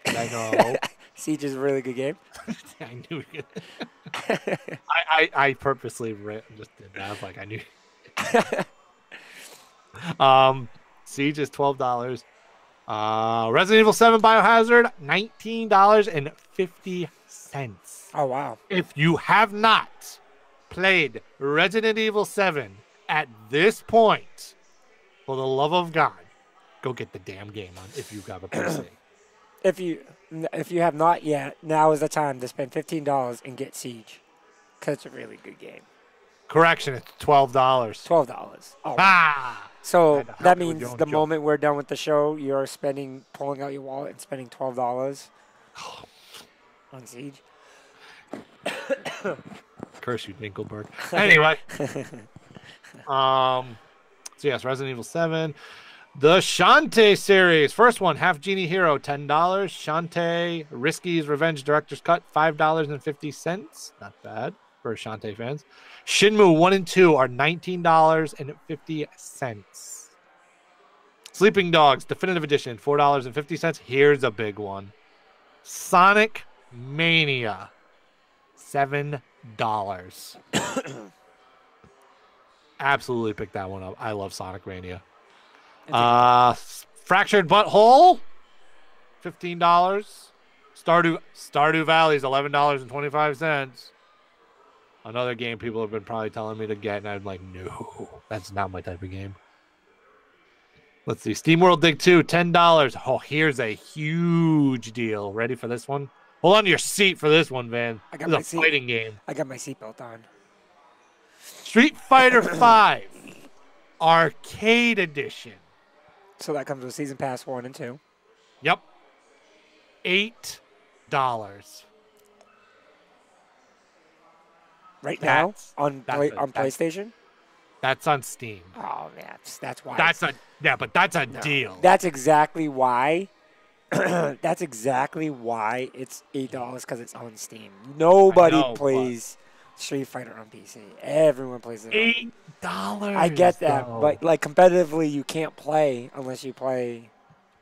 I know. Siege is a really good game. I knew it. I purposely just did that. I was like, I knew. Siege is $12. Resident Evil 7 Biohazard, $19.50. Oh, wow. If you have not played Resident Evil 7 at this point, for the love of God, go get the damn game on if you've got a PC. If you have not yet, now is the time to spend $15 and get Siege, because it's a really good game. Correction, it's $12. $12. Oh, Ah! so that means the moment we're done with the show, you're pulling out your wallet and spending $12 on Siege. Curse you, Dinkelberg. Anyway. So yes, Resident Evil 7. The Shantae series. First one, Half Genie Hero, $10. Shantae Risky's Revenge Director's Cut, $5.50. Not bad for Shantae fans. Shinmu 1 and 2 are $19.50. Sleeping Dogs Definitive Edition, $4.50. Here's a big one. Sonic Mania, $7. Absolutely pick that one up. I love Sonic Mania. Fractured Butthole, $15. Stardew Valley is $11.25. Another game people have been probably telling me to get, and I'm like, no, that's not my type of game. Let's see. SteamWorld Dig 2, $10. Oh, here's a huge deal. Ready for this one? Hold on to your seat for this one, Van. This is a fighting game. I got my seatbelt on. Street Fighter 5 Arcade Edition. So that comes with Season Pass 1 and 2. Yep. $8. Right now on PlayStation? That's on Steam. Oh, that's why. That's a deal. That's exactly why. That's exactly why it's $8 because it's on Steam. Nobody plays Street Fighter on PC. Everyone plays it. $8. I get that, but like competitively, you can't play unless you play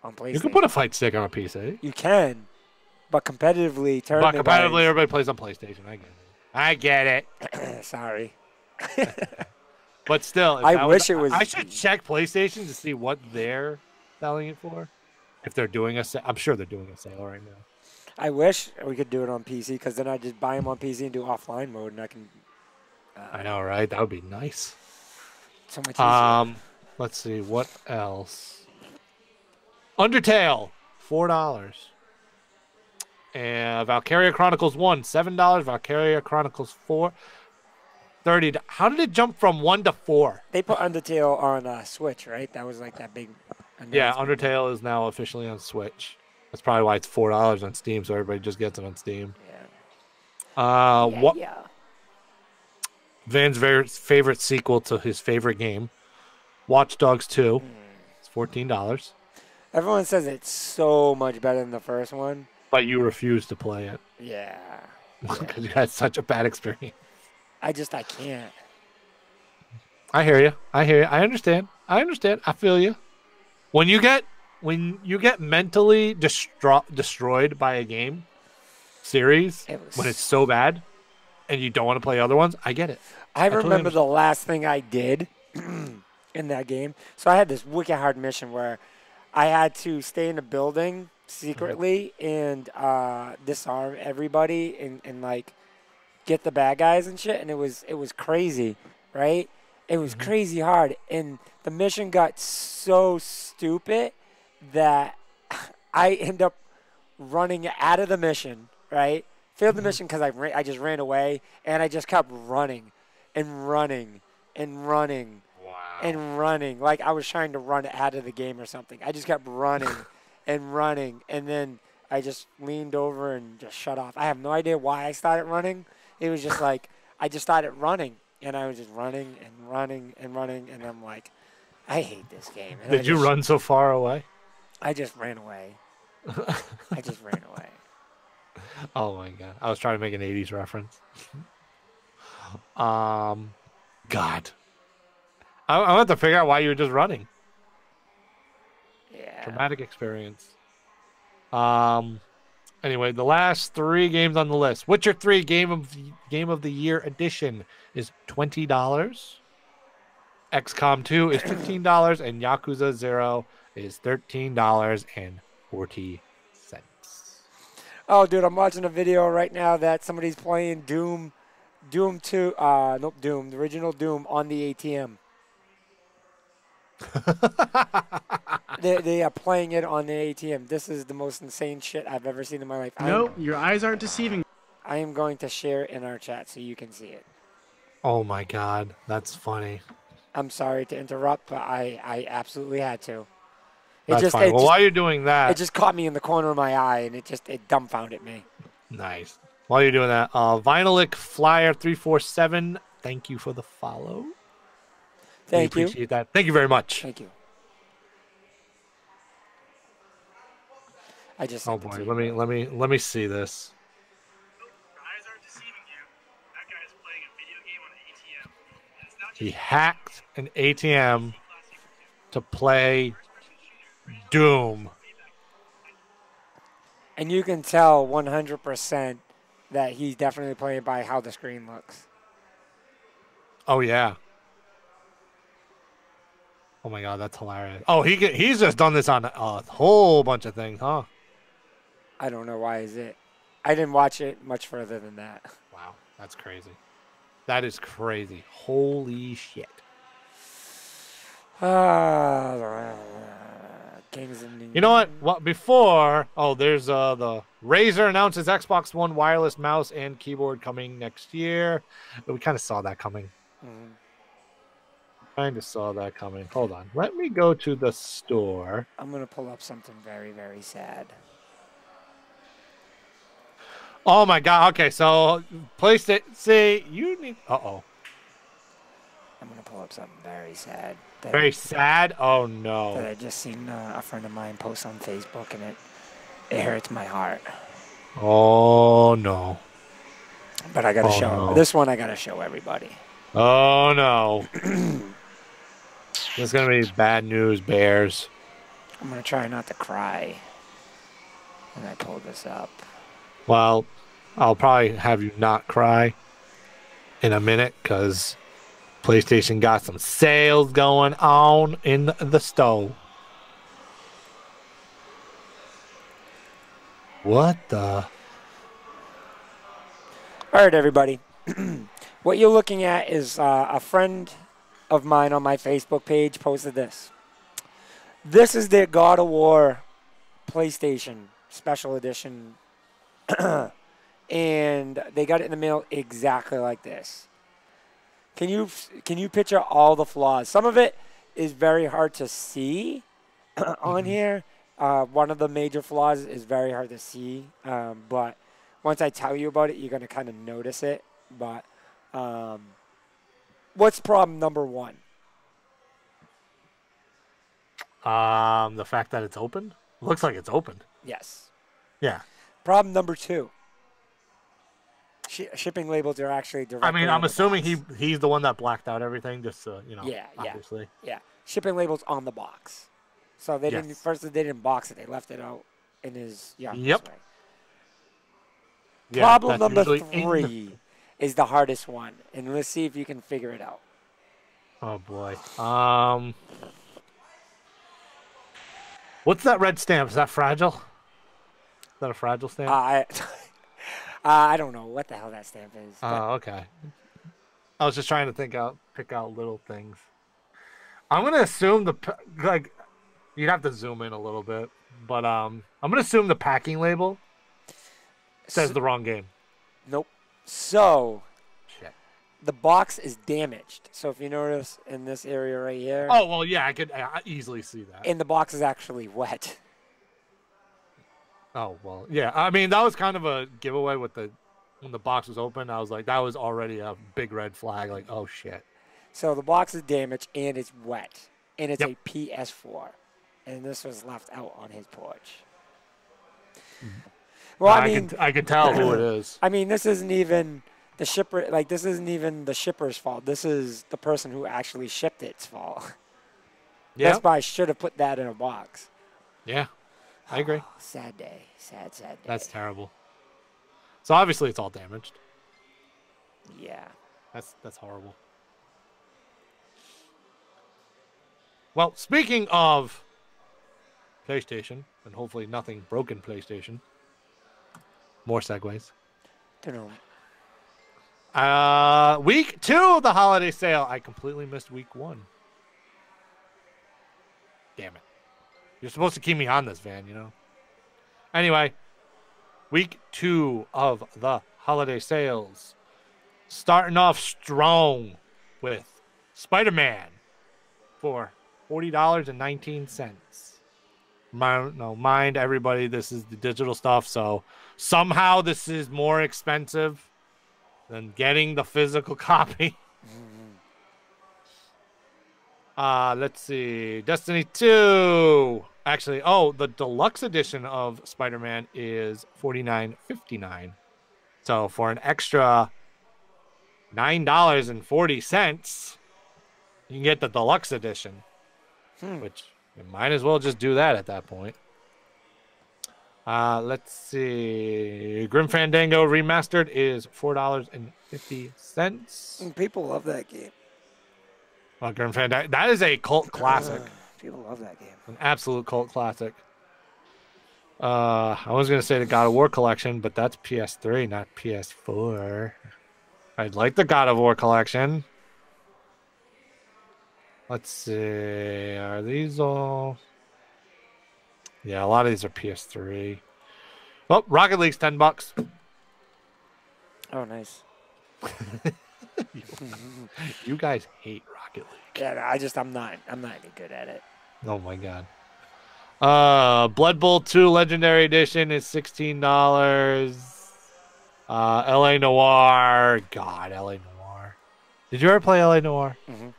on PlayStation. You can put a fight stick on a PC. You can, but competitively, everybody plays on PlayStation. I get it. Sorry. But still, I wish it was. I should check PlayStation to see what they're selling it for. If they're doing a sale, I'm sure they're doing a sale right now. I wish we could do it on PC because then I just buy them on PC and do offline mode, and I can. I know, right? That would be nice. So much easier. Let's see what else. Undertale, $4. And Valkyria Chronicles 1, $7. Valkyria Chronicles 4. 30. How did it jump from 1 to 4? They put Undertale on Switch, right? That was like that big Yeah, announcement. Undertale is now officially on Switch. That's probably why it's $4 on Steam, so everybody just gets it on Steam. Yeah. What Yeah. Van's favorite sequel to his favorite game, Watch Dogs 2. It's $14, Everyone says it's so much better than the first one. but you refuse to play it Yeah. because you had such a bad experience. I can't. I hear you. I understand. I feel you. When you get mentally destroyed by a game series when it's so bad and you don't want to play other ones, I get it. I remember the last thing I did in that game. So I had this wicked hard mission where I had to stay in a building secretly and disarm everybody and like get the bad guys and shit. And it was crazy, right? It was crazy hard. And the mission got so stupid that I end up running out of the mission, right? Failed the mission because I just ran away and I just kept running and running and running and running. Like I was trying to run out of the game or something. I just kept running and running. And then I just leaned over and just shut off. I have no idea why I started running. It was just like I just started running. And I was just running and running and running. And I'm like, I hate this game. And Did you run so far away? I just ran away. I just ran away. Oh my god! I was trying to make an '80s reference. God, I want to figure out why you were just running. Yeah. Traumatic experience. Anyway, the last 3 games on the list. Witcher 3 Game of the Year Edition is $20. XCOM 2 is $15, and Yakuza 0 is $13.40. Oh, dude, I'm watching a video right now that somebody's playing Doom 2, Doom, the original Doom on the ATM. They are playing it on the ATM. This is the most insane shit I've ever seen in my life. Nope, your eyes aren't deceiving. I am going to share it in our chat so you can see it. Oh my god, that's funny. I'm sorry to interrupt, but I absolutely had to. That's fine. Well, while you're doing that, it just caught me in the corner of my eye, and it dumbfounded me. Nice. While you're doing that, Vinylic Flyer 347, thank you for the follow. Thank you. Appreciate that. Thank you very much. Thank you. I just. Oh boy, let me see this. Eyes aren't deceiving you. That guy's playing a video game on an ATM. And it's not just He hacked an ATM to play Doom. And you can tell 100% that he's definitely playing by how the screen looks. Oh yeah. Oh my god, that's hilarious. Oh, he's just done this on a whole bunch of things, huh? I don't know why is it. I didn't watch it much further than that. Wow, that's crazy. That is crazy. Holy shit. Games in You know what? Well, before, there's the Razer announces Xbox One wireless mouse and keyboard coming next year. But we kind of saw that coming. Kind of saw that coming. Hold on. Let me go to the store. I'm going to pull up something very, very sad. Oh my god. Okay, so PlayStation. See, you need. I'm going to pull up something very sad. Very sad? Oh no. That I just seen a friend of mine post on Facebook, and it hurts my heart. Oh no. But I got to show this one. I got to show everybody. Oh no. This is gonna be bad news, Bears. I'm gonna try not to cry when I pull this up. Well, I'll probably have you not cry in a minute because PlayStation got some sales going on in the store. What the? All right, everybody. What you're looking at is a friend of mine on my Facebook page posted this. This is their God of War PlayStation Special Edition. And they got it in the mail exactly like this. Can you picture all the flaws? Some of it is very hard to see on here. One of the major flaws is very hard to see, but once I tell you about it, you're going to kind of notice it. But what's problem number one? The fact that it's open. Looks like it's open. Yes. Yeah. Problem number two. Shipping labels are actually directly. I mean, I'm on the assuming box. he's the one that blacked out everything, just Yeah, obviously. yeah. Shipping labels on the box. So they Yes. didn't first. They didn't box it. They left it out in his Yep. way. Yeah, Problem that's number usually 3 is the hardest one, and let's see if you can figure it out. Oh boy. What's that red stamp? Is that fragile? Is that a fragile stamp? I don't know what the hell that stamp is. Oh, okay. I was just trying to pick out little things. I'm gonna assume you'd have to zoom in a little bit, but I'm gonna assume the packing label says the wrong game. Nope. So Shit. the box is damaged. So if you notice in this area right here, Oh well, yeah, I could easily see that. and the box is actually wet. Oh well, yeah. I mean, that was kind of a giveaway when the box was open. I was like, that was already a big red flag. Like, oh shit. So the box is damaged and it's wet, and it's Yep. a PS4, and this was left out on his porch. Well, I can tell who it is. I mean, this isn't even the shipper. Like, this isn't even the shipper's fault. This is the person who actually shipped it's fault. Yeah, Best Buy should have put that in a box. yeah, I agree. Oh, sad day. Sad day. That's terrible. So obviously it's all damaged. Yeah. That's horrible. Well, speaking of PlayStation, and hopefully nothing broken PlayStation, more segues. Don't know. Week 2 of the holiday sale. I completely missed week 1. Damn it. You're supposed to keep me on this, Van, you know? Anyway, week 2 of the holiday sales. Starting off strong with Spider-Man for $40.19. Mind everybody, this is the digital stuff, so somehow this is more expensive than getting the physical copy. Let's see. Destiny 2. Actually, the deluxe edition of Spider-Man is $49.59. So for an extra $9.40, you can get the deluxe edition, which you might as well just do that at that point. Let's see. Grim Fandango Remastered is $4.50. People love that game. Well, Grim Fandango, that is a cult classic. People love that game. An absolute cult classic. I was going to say the God of War collection, but that's PS3, not PS4. I'd like the God of War collection. Let's see. Are these all? Yeah, a lot of these are PS3. Well, Rocket League's $10. Oh, nice. You guys hate Rocket League. Yeah, no, I'm not any good at it. Oh my god. Blood Bowl 2 Legendary Edition is $16. LA Noir. God, LA Noir. Did you ever play LA Noir? Mm-hmm.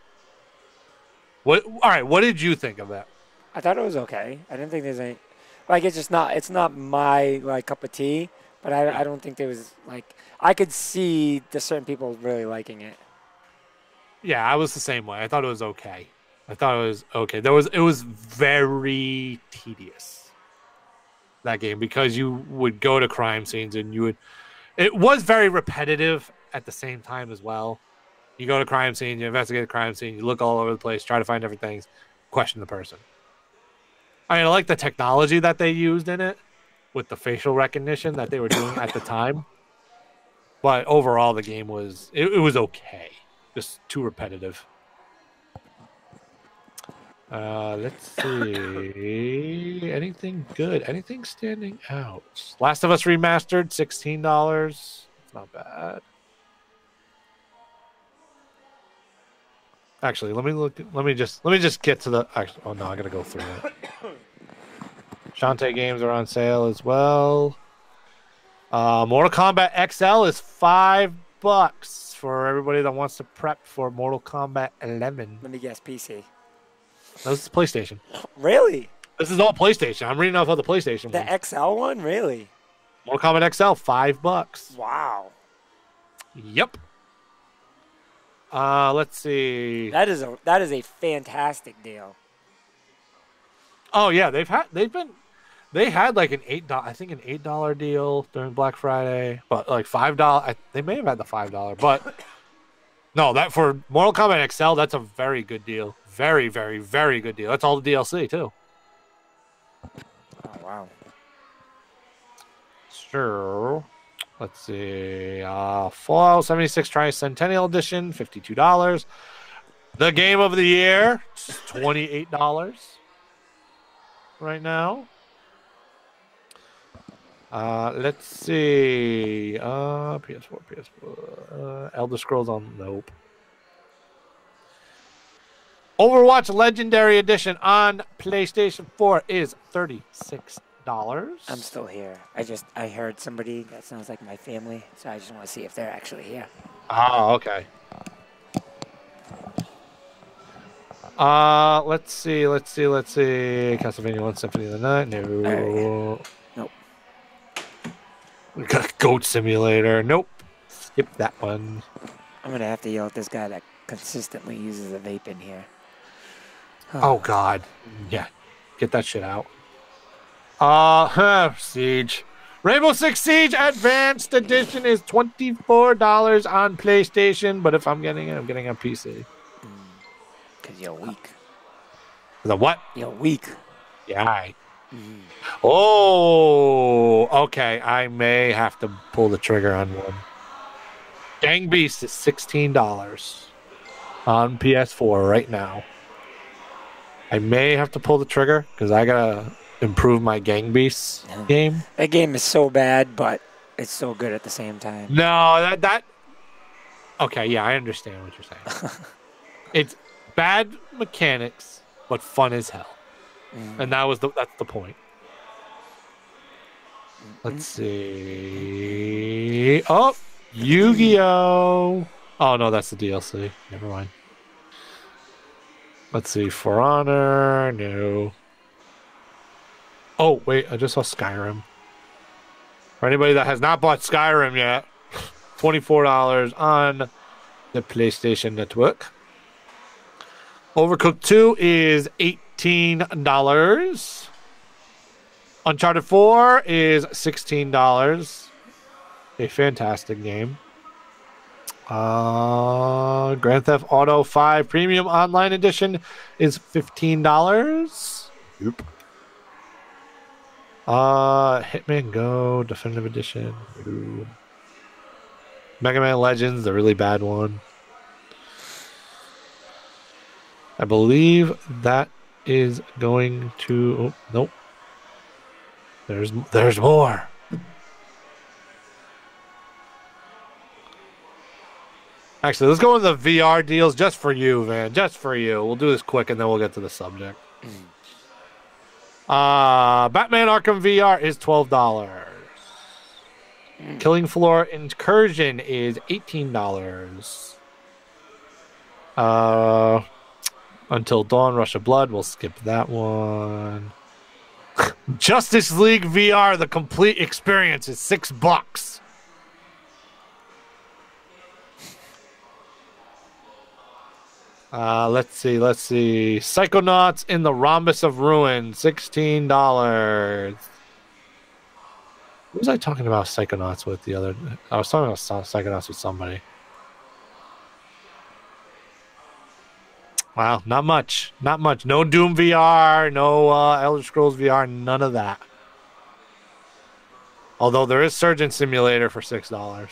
What did you think of that? I thought it was okay. I didn't think there's any, like, it's not my like cup of tea, but I don't think there was, like, I could see the certain people really liking it. Yeah, I was the same way. I thought it was okay. It was very tedious, that game, because you would go to crime scenes and it was very repetitive at the same time as well. You go to crime scene, you investigate the crime scene, you look all over the place, try to find different things, question the person. I mean, I like the technology that they used in it with the facial recognition that they were doing at the time. But overall, the game was okay. Just too repetitive. Let's see. Anything good? Anything standing out? Last of Us Remastered, $16. It's not bad. Actually, let me look. Let me just get to the. Actually, oh no, I gotta go through it. Shantae games are on sale as well. Mortal Kombat XL is $5 for everybody that wants to prep for Mortal Kombat 11. Let me guess, PC. No, this is PlayStation. Really? This is all PlayStation. I'm reading off of the PlayStation one. The XL one, really? Mortal Kombat XL, $5. Wow. Yep. Let's see. That is a fantastic deal. Oh yeah, they had like an $8 deal during Black Friday, but like $5. They may have had the $5, but no, that for Mortal Kombat XL, that's a very good deal. Very, very, very good deal. That's all the DLC too. Oh wow. Sure. Let's see. Fallout 76 Tricentennial Edition, $52. The Game of the Year, $28 right now. Let's see. PS4. Elder Scrolls on nope. Overwatch Legendary Edition on PlayStation 4 is $36. I'm still here. I heard somebody that sounds like my family, so I just want to see if they're actually here. Oh, okay. Let's see. Castlevania 1 Symphony of the Night. No. Nope. We got Goat Simulator. Nope. Skip that one. I'm gonna have to yell at this guy that consistently uses a vape in here. Oh God. Yeah. Get that shit out. Siege. Rainbow Six Siege Advanced Edition is $24 on PlayStation, but if I'm getting it, I'm getting it on PC. Because you're weak. The what? You're weak. Yeah. Oh, okay. I may have to pull the trigger on one. Gang Beast is $16 on PS4 right now. I may have to pull the trigger because I gotta improve my Gang Beasts game. That game is so bad, but it's so good at the same time. No, that. Okay, yeah, I understand what you're saying. It's bad mechanics, but fun as hell, and that's the point. Let's see. Oh, Yu-Gi-Oh! Oh no, that's the DLC. Never mind. Let's see. For Honor, no. Oh wait, I just saw Skyrim. For anybody that has not bought Skyrim yet, $24 on the PlayStation Network. Overcooked 2 is $18. Uncharted 4 is $16. A fantastic game. Grand Theft Auto 5 Premium Online Edition is $15. Yep. Hitman Go Definitive Edition. Ooh. Mega Man Legends, the really bad one. I believe that is going to. Oh, nope. There's more. Actually, let's go into the VR deals just for you, man. Just for you. We'll do this quick and then we'll get to the subject. Batman Arkham VR is $12. Killing Floor Incursion is $18. Until Dawn, Rush of Blood. We'll skip that one. Justice League VR, the complete experience, is $6. Let's see. Psychonauts in the Rhombus of Ruin, $16. Who was I talking about Psychonauts with the other? I was talking about Psychonauts with somebody. Wow, not much. No Doom VR, no Elder Scrolls VR, none of that. Although there is Surgeon Simulator for $6.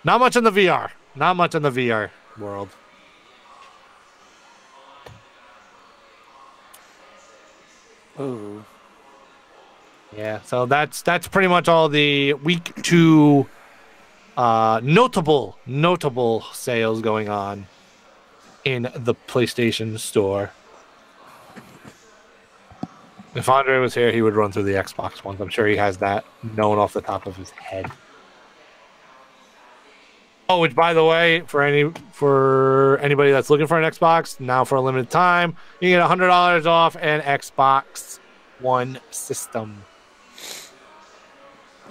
Not much in the VR. Not much in the VR world. Ooh. Yeah, so that's pretty much all the week 2 notable sales going on in the PlayStation Store. If Andre was here, he would run through the Xbox ones. I'm sure he has that known off the top of his head. Oh, which by the way, for anybody that's looking for an Xbox, now for a limited time, you get $100 off an Xbox One system.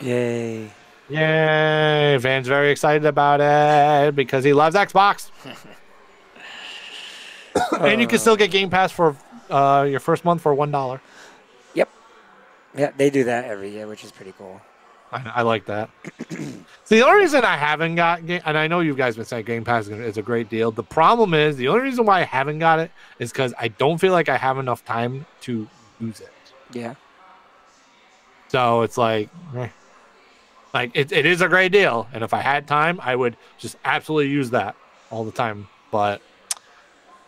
Yay. Yay! Van's very excited about it because he loves Xbox. And you can still get Game Pass for your first month for $1. Yep. Yeah, they do that every year, which is pretty cool. I like that. See, the only reason I haven't got, and I know you guys been saying Game Pass is a great deal. The problem is, the only reason why I haven't got it is because I don't feel like I have enough time to use it. Yeah. So it's like it is a great deal, and if I had time, I would just absolutely use that all the time. But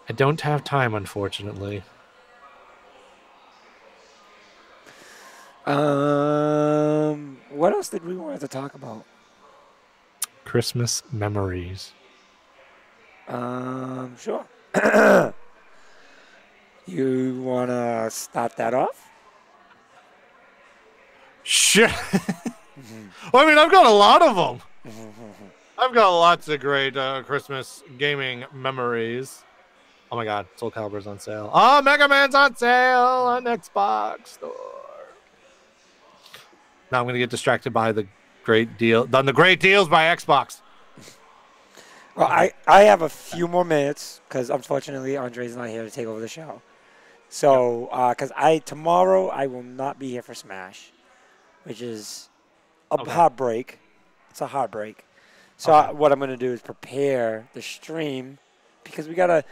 I don't have time, unfortunately. What else did we want to talk about? Christmas memories. Sure. You want to start that off? Sure. Well, I mean, I've got a lot of them. I've got lots of great Christmas gaming memories. Oh my God, Soul Calibur's on sale. Oh, Mega Man's on sale on Xbox Store. Now I'm gonna get distracted by the great deals by Xbox. Well, I have a few more minutes because unfortunately Andre's not here to take over the show. So, because tomorrow I will not be here for Smash, which is a heartbreak. It's a heartbreak. So what I'm gonna do is prepare the stream because we gotta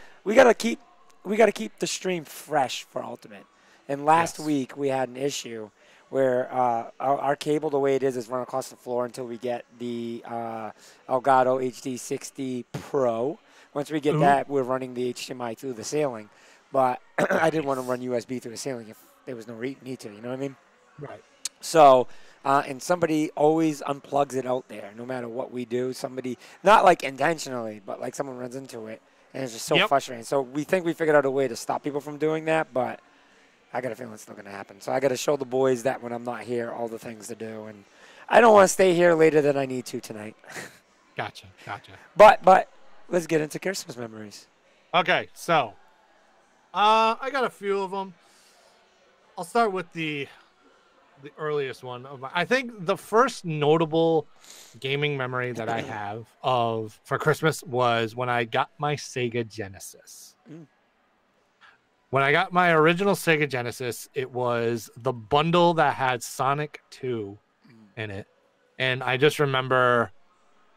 keep the stream fresh for Ultimate. And last week we had an issue where our cable, the way it is run across the floor until we get the Elgato HD60 Pro. Once we get that, we're running the HDMI through the ceiling. But I didn't want to run USB through the ceiling if there was no need to, you know what I mean? Right. So, and somebody always unplugs it out there, no matter what we do. Somebody, not like intentionally, but like someone runs into it, and it's just so frustrating. So we think we figured out a way to stop people from doing that, but I got a feeling it's still going to happen. So I got to show the boys that when I'm not here, all the things to do. And I don't want to stay here later than I need to tonight. Gotcha. But let's get into Christmas memories. Okay, so I got a few of them. I'll start with the earliest one. I think the first notable gaming memory that I have for Christmas was when I got my Sega Genesis. When I got my original Sega Genesis, it was the bundle that had Sonic 2 in it. And I just remember,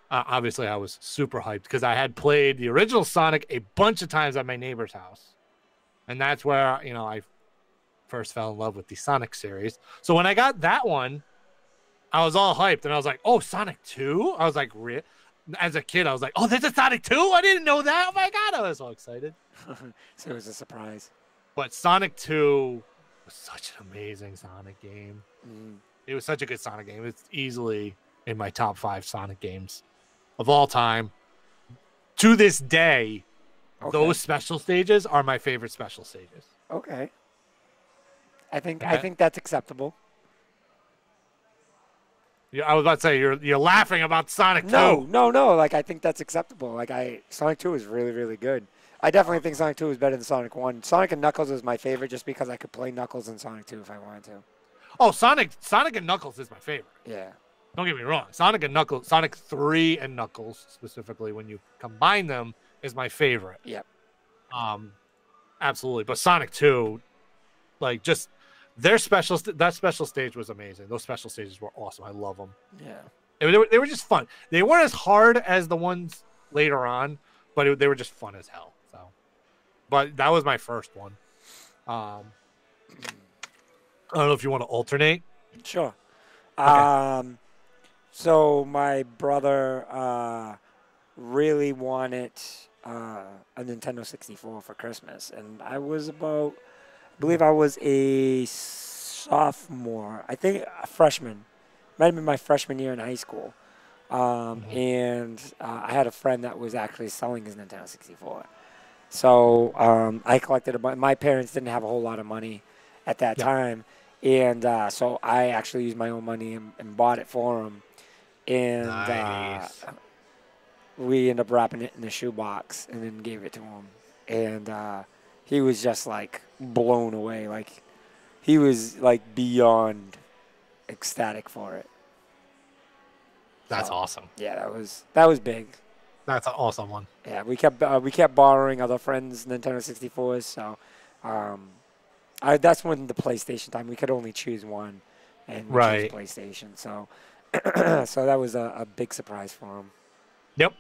obviously, I was super hyped because I had played the original Sonic a bunch of times at my neighbor's house. And that's where, I first fell in love with the Sonic series. So when I got that one, I was all hyped. And I was like, oh, Sonic 2? I was like, as a kid, I was like, oh, there's a Sonic 2? I didn't know that. Oh, my God. I was all excited. So it was a surprise. But Sonic 2 was such an amazing Sonic game. It was such a good Sonic game. It's easily in my top 5 Sonic games of all time. To this day, those special stages are my favorite special stages. Okay. I think that's acceptable. Yeah, I was about to say you're laughing about Sonic 2. No. Like I think that's acceptable. Like Sonic 2 is really, really good. I definitely think Sonic 2 is better than Sonic 1. Sonic and Knuckles is my favorite just because I could play Knuckles in Sonic 2 if I wanted to. Oh, Sonic and Knuckles is my favorite. Yeah. Don't get me wrong. Sonic and Knuckles, Sonic 3 and Knuckles specifically, when you combine them, is my favorite. Yep. Absolutely. But Sonic 2, like just that special stage was amazing. Those special stages were awesome. I love them. Yeah. They were just fun. They weren't as hard as the ones later on, but they were just fun as hell. So, but that was my first one. I don't know if you want to alternate. Sure. Okay. So my brother really wanted a Nintendo 64 for Christmas, and I believe I was a sophomore. I think a freshman. Might have been my freshman year in high school. And I had a friend that was actually selling his Nintendo 64. So I collected a bunch. My parents didn't have a whole lot of money at that Yep. time, and so I actually used my own money and bought it for him. And Nice. we ended up wrapping it in a shoebox and then gave it to him. And he was just like blown away. Like he was like beyond ecstatic for it. That's So, awesome. Yeah, that was big. That's an awesome one. Yeah, we kept borrowing other friends' Nintendo 64s. So that's when the PlayStation time. We could only choose one, and we Right. chose PlayStation. So so that was a big surprise for him. Yep.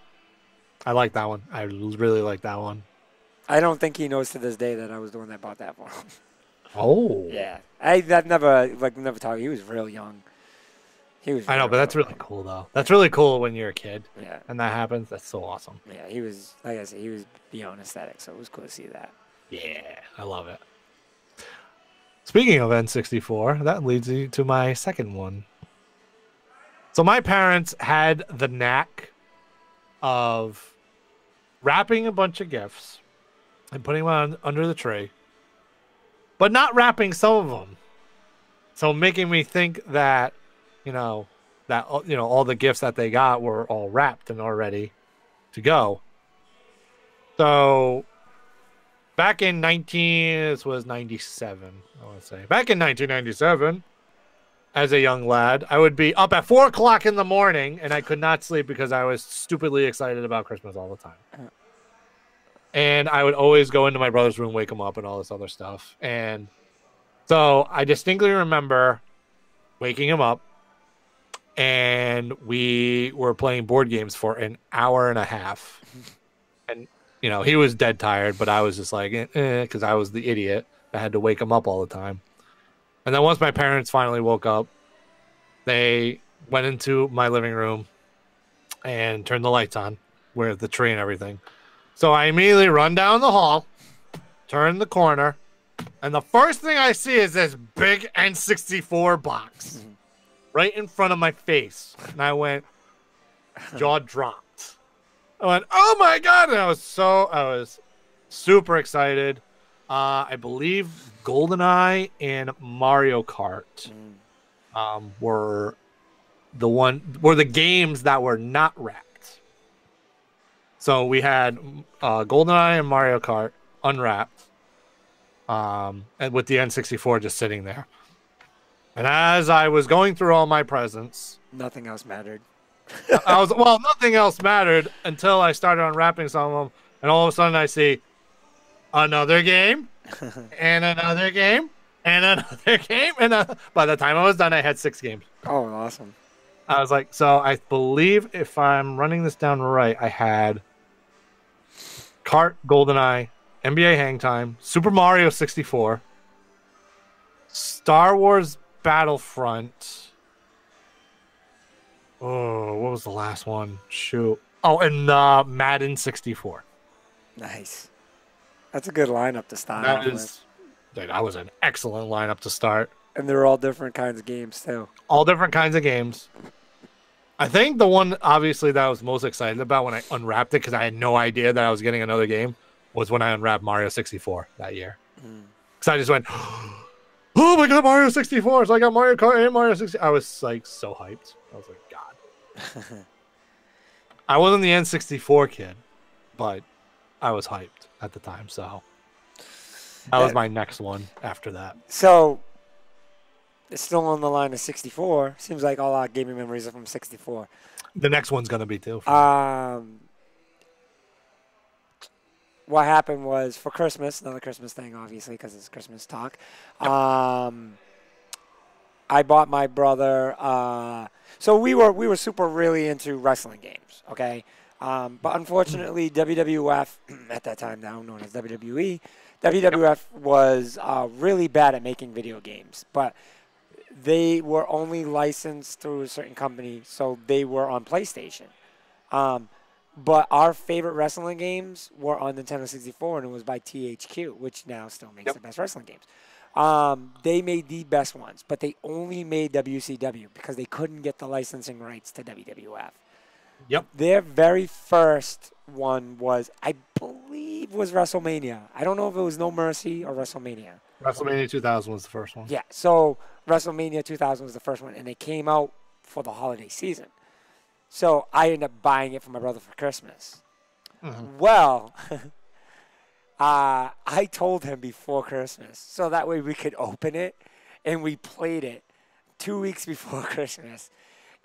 I like that one. I really like that one. I don't think he knows to this day that I was the one that bought that for him. Oh. Yeah, I've never talked. He was real young. He was. I know, real, but that's real really young. cool, though. That's really cool when you're a kid Yeah, and that happens. That's so awesome. yeah. He was, like I said, he was beyond aesthetic. So it was cool to see that. Yeah, I love it. Speaking of N64, that leads me to my second one. So my parents had the knack of wrapping a bunch of gifts and putting them on under the tree, but not wrapping some of them. So making me think that, all the gifts that they got were all wrapped and all ready to go. So back in 97, I want to say. Back in 1997, as a young lad, I would be up at 4 o'clock in the morning, and I could not sleep because I was stupidly excited about Christmas all the time. And I would always go into my brother's room, wake him up, and all this other stuff. And so I distinctly remember waking him up, and we were playing board games for an hour and a half. And he was dead tired, but I was just like, because I was the idiot that had to wake him up all the time. And then once my parents finally woke up, they went into my living room and turned the lights on, with the tree and everything. So I immediately run down the hall, turn the corner, and the first thing I see is this big N64 box right in front of my face. And I went, jaw dropped. I went, oh my God. And I was super excited. I believe GoldenEye and Mario Kart were the games that were not wrapped. So we had GoldenEye and Mario Kart unwrapped, and with the N64 just sitting there. And as I was going through all my presents, Nothing else mattered. nothing else mattered until I started unwrapping some of them, and all of a sudden I see another game, and another game, and another game, and by the time I was done, I had 6 games. Oh, awesome. I was like, so I believe if I'm running this down right, I had Kart, GoldenEye, NBA Hang Time, Super Mario 64, Star Wars Battlefront. Oh, what was the last one? Shoot. Oh, and Madden 64. Nice. That's a good lineup to start off with. That was an excellent lineup to start. And they're all different kinds of games, too. All different kinds of games. I think the one, obviously, that I was most excited about when I unwrapped it, because I had no idea that I was getting another game, was when I unwrapped Mario 64 that year. Because I just went, oh my God, Mario 64. So I got Mario Kart and Mario 64. I was like so hyped. I was like, God. I wasn't the N64 kid, but I was hyped at the time. So that was my next one after that. So, it's still on the line of 64. Seems like all our gaming memories are from 64. The next one's going to be too. What happened was for Christmas, another Christmas thing, obviously, because it's Christmas talk. Yep. I bought my brother. So we were super really into wrestling games, okay? But unfortunately, WWF at that time, now known as WWE, WWF was really bad at making video games, but they were only licensed through a certain company, so they were on PlayStation. But our favorite wrestling games were on Nintendo 64, and it was by THQ, which now still makes the best wrestling games. They made the best ones, but they only made WCW because they couldn't get the licensing rights to WWF. Yep. Their very first one was, I believe, was WrestleMania. I don't know if it was No Mercy or WrestleMania. WrestleMania 2000 was the first one. Yeah, so WrestleMania 2000 was the first one, and it came out for the holiday season. So I ended up buying it for my brother for Christmas. Well, I told him before Christmas, so that way we could open it, and we played it 2 weeks before Christmas,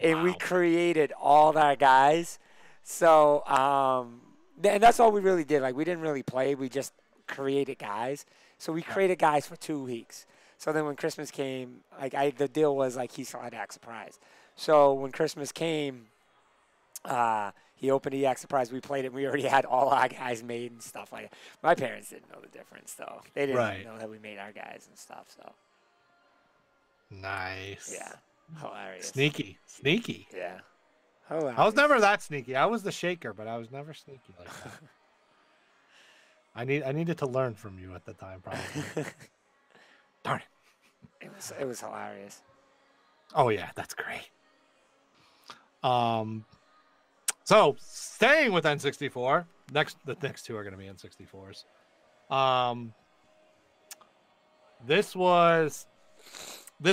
and we created all our guys. So, and that's all we really did. Like, we didn't really play. We just created guys. So we created guys for 2 weeks. So then when Christmas came, like the deal was like he saw an act surprise. So when Christmas came, he opened the act surprise. We played it. And we already had all our guys made and stuff like that. My parents didn't know the difference, though. They didn't know that we made our guys and stuff. So nice. yeah, hilarious. Sneaky. Yeah, hilarious. I was never that sneaky. I was the shaker, but I was never sneaky like that. I needed to learn from you at the time, probably. Darn it. It was hilarious. Oh yeah, that's great. So staying with N64, the next two are going to be N64s. This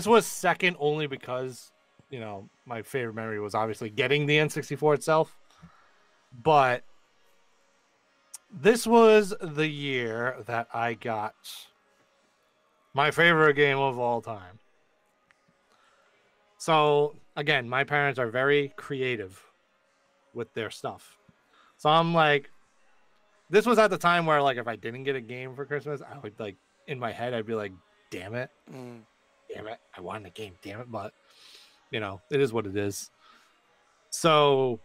was second only because, you know, my favorite memory was obviously getting the N64 itself, but this was the year that I got my favorite game of all time. So again, my parents are very creative with their stuff. So I'm like, this was at the time where, like, if I didn't get a game for Christmas, I would, like, in my head, I'd be like, damn it. Damn it. I wanted a game. Damn it. But, you know, it is what it is. So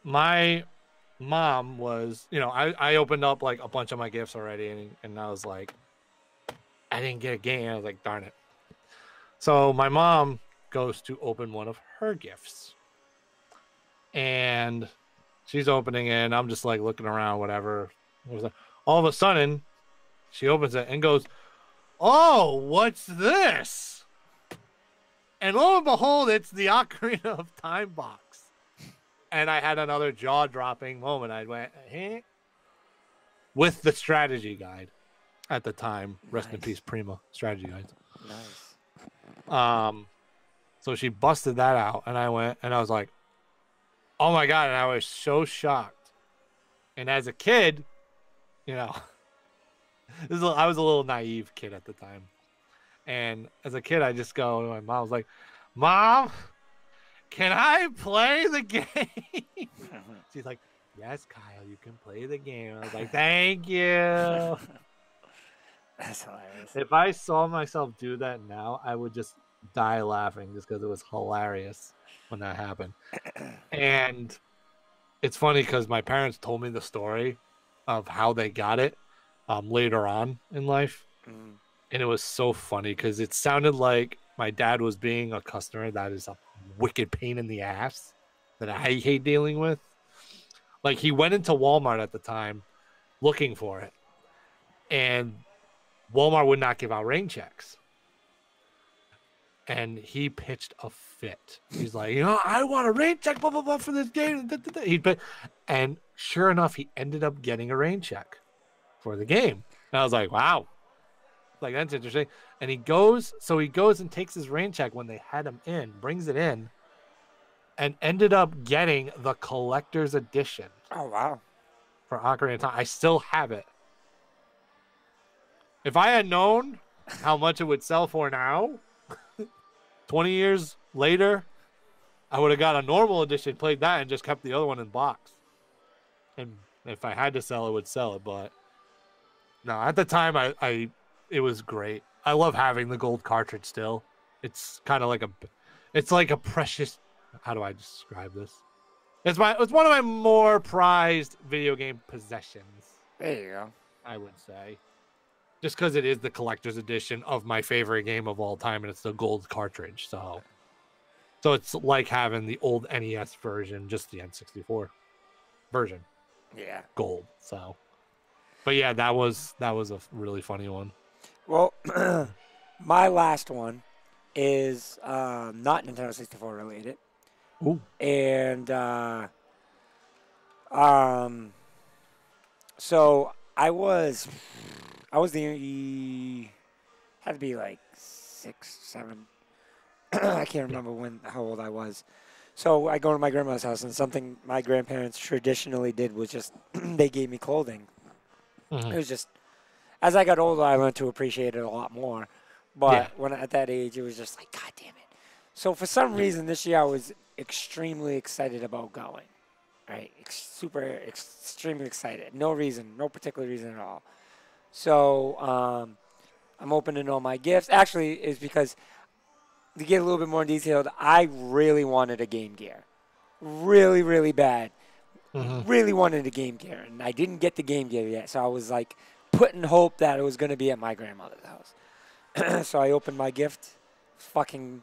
my mom was, you know, I opened up, like, a bunch of my gifts already. And I was like, I didn't get a game. I was like, darn it. So my mom goes to open one of her gifts. And she's opening it, and I'm just like looking around, whatever. All of a sudden, she opens it and goes, "Oh, what's this?" And lo and behold, it's the Ocarina of Time box. And I had another jaw-dropping moment. I went, "Hey," with the strategy guide at the time. Rest in peace, Prima strategy guides. Nice. So she busted that out, and I went, and I was like, oh my God. And I was so shocked. And as a kid, you know, I was a little naive kid at the time. And as a kid, I just go to my mom. I was like, Mom, can I play the game? She's like, yes, Kyle, you can play the game. I was like, thank you. That's hilarious. If I saw myself do that now, I would just die laughing just because it was hilarious when that happened. And it's funny because my parents told me the story of how they got it later on in life. And it was so funny because it sounded like my dad was being a customer that is a wicked pain in the ass that I hate dealing with. Like, he went into Walmart at the time looking for it, and Walmart would not give out rain checks. And he pitched a fit. He's like, you know, I want a rain check, blah, blah, blah, for this game. And sure enough, he ended up getting a rain check for the game. And I was like, wow. Like, that's interesting. And he goes and takes his rain check when they had him in, brings it in, and ended up getting the collector's edition. Oh, wow. For Ocarina of Time. I still have it. If I had known how much it would sell for now, 20 years later, I would have got a normal edition, played that, and just kept the other one in box. And if I had to sell it, would sell it. But no, at the time, it was great. I love having the gold cartridge still. It's kind of like a precious. How do I describe this? It's one of my more prized video game possessions. There you go. I would say. Just because it is the collector's edition of my favorite game of all time, and it's the gold cartridge. So it's like having the old NES version, just the N64 version. Yeah. Gold. So, but yeah, that was a really funny one. Well, my last one is not Nintendo 64 related, Ooh. and um, so I was the had to be like 6, 7. I can't Yeah. remember how old I was. So I go to my grandma's house, and something my grandparents traditionally did was just they gave me clothing. It Mhm. was just as I got older, I learned to appreciate it a lot more. Yeah. But at that age, it was just like, God damn it. So for some reason, this year I was extremely excited about going. Right, extremely excited. No reason, no particular reason at all. So I'm opening all my gifts. Actually, is because to get a little bit more detailed, I really wanted a Game Gear, really, really bad. Mhm. Really wanted a Game Gear, and I didn't get the Game Gear yet. So I was like putting hope that it was going to be at my grandmother's house. So I opened my gift, fucking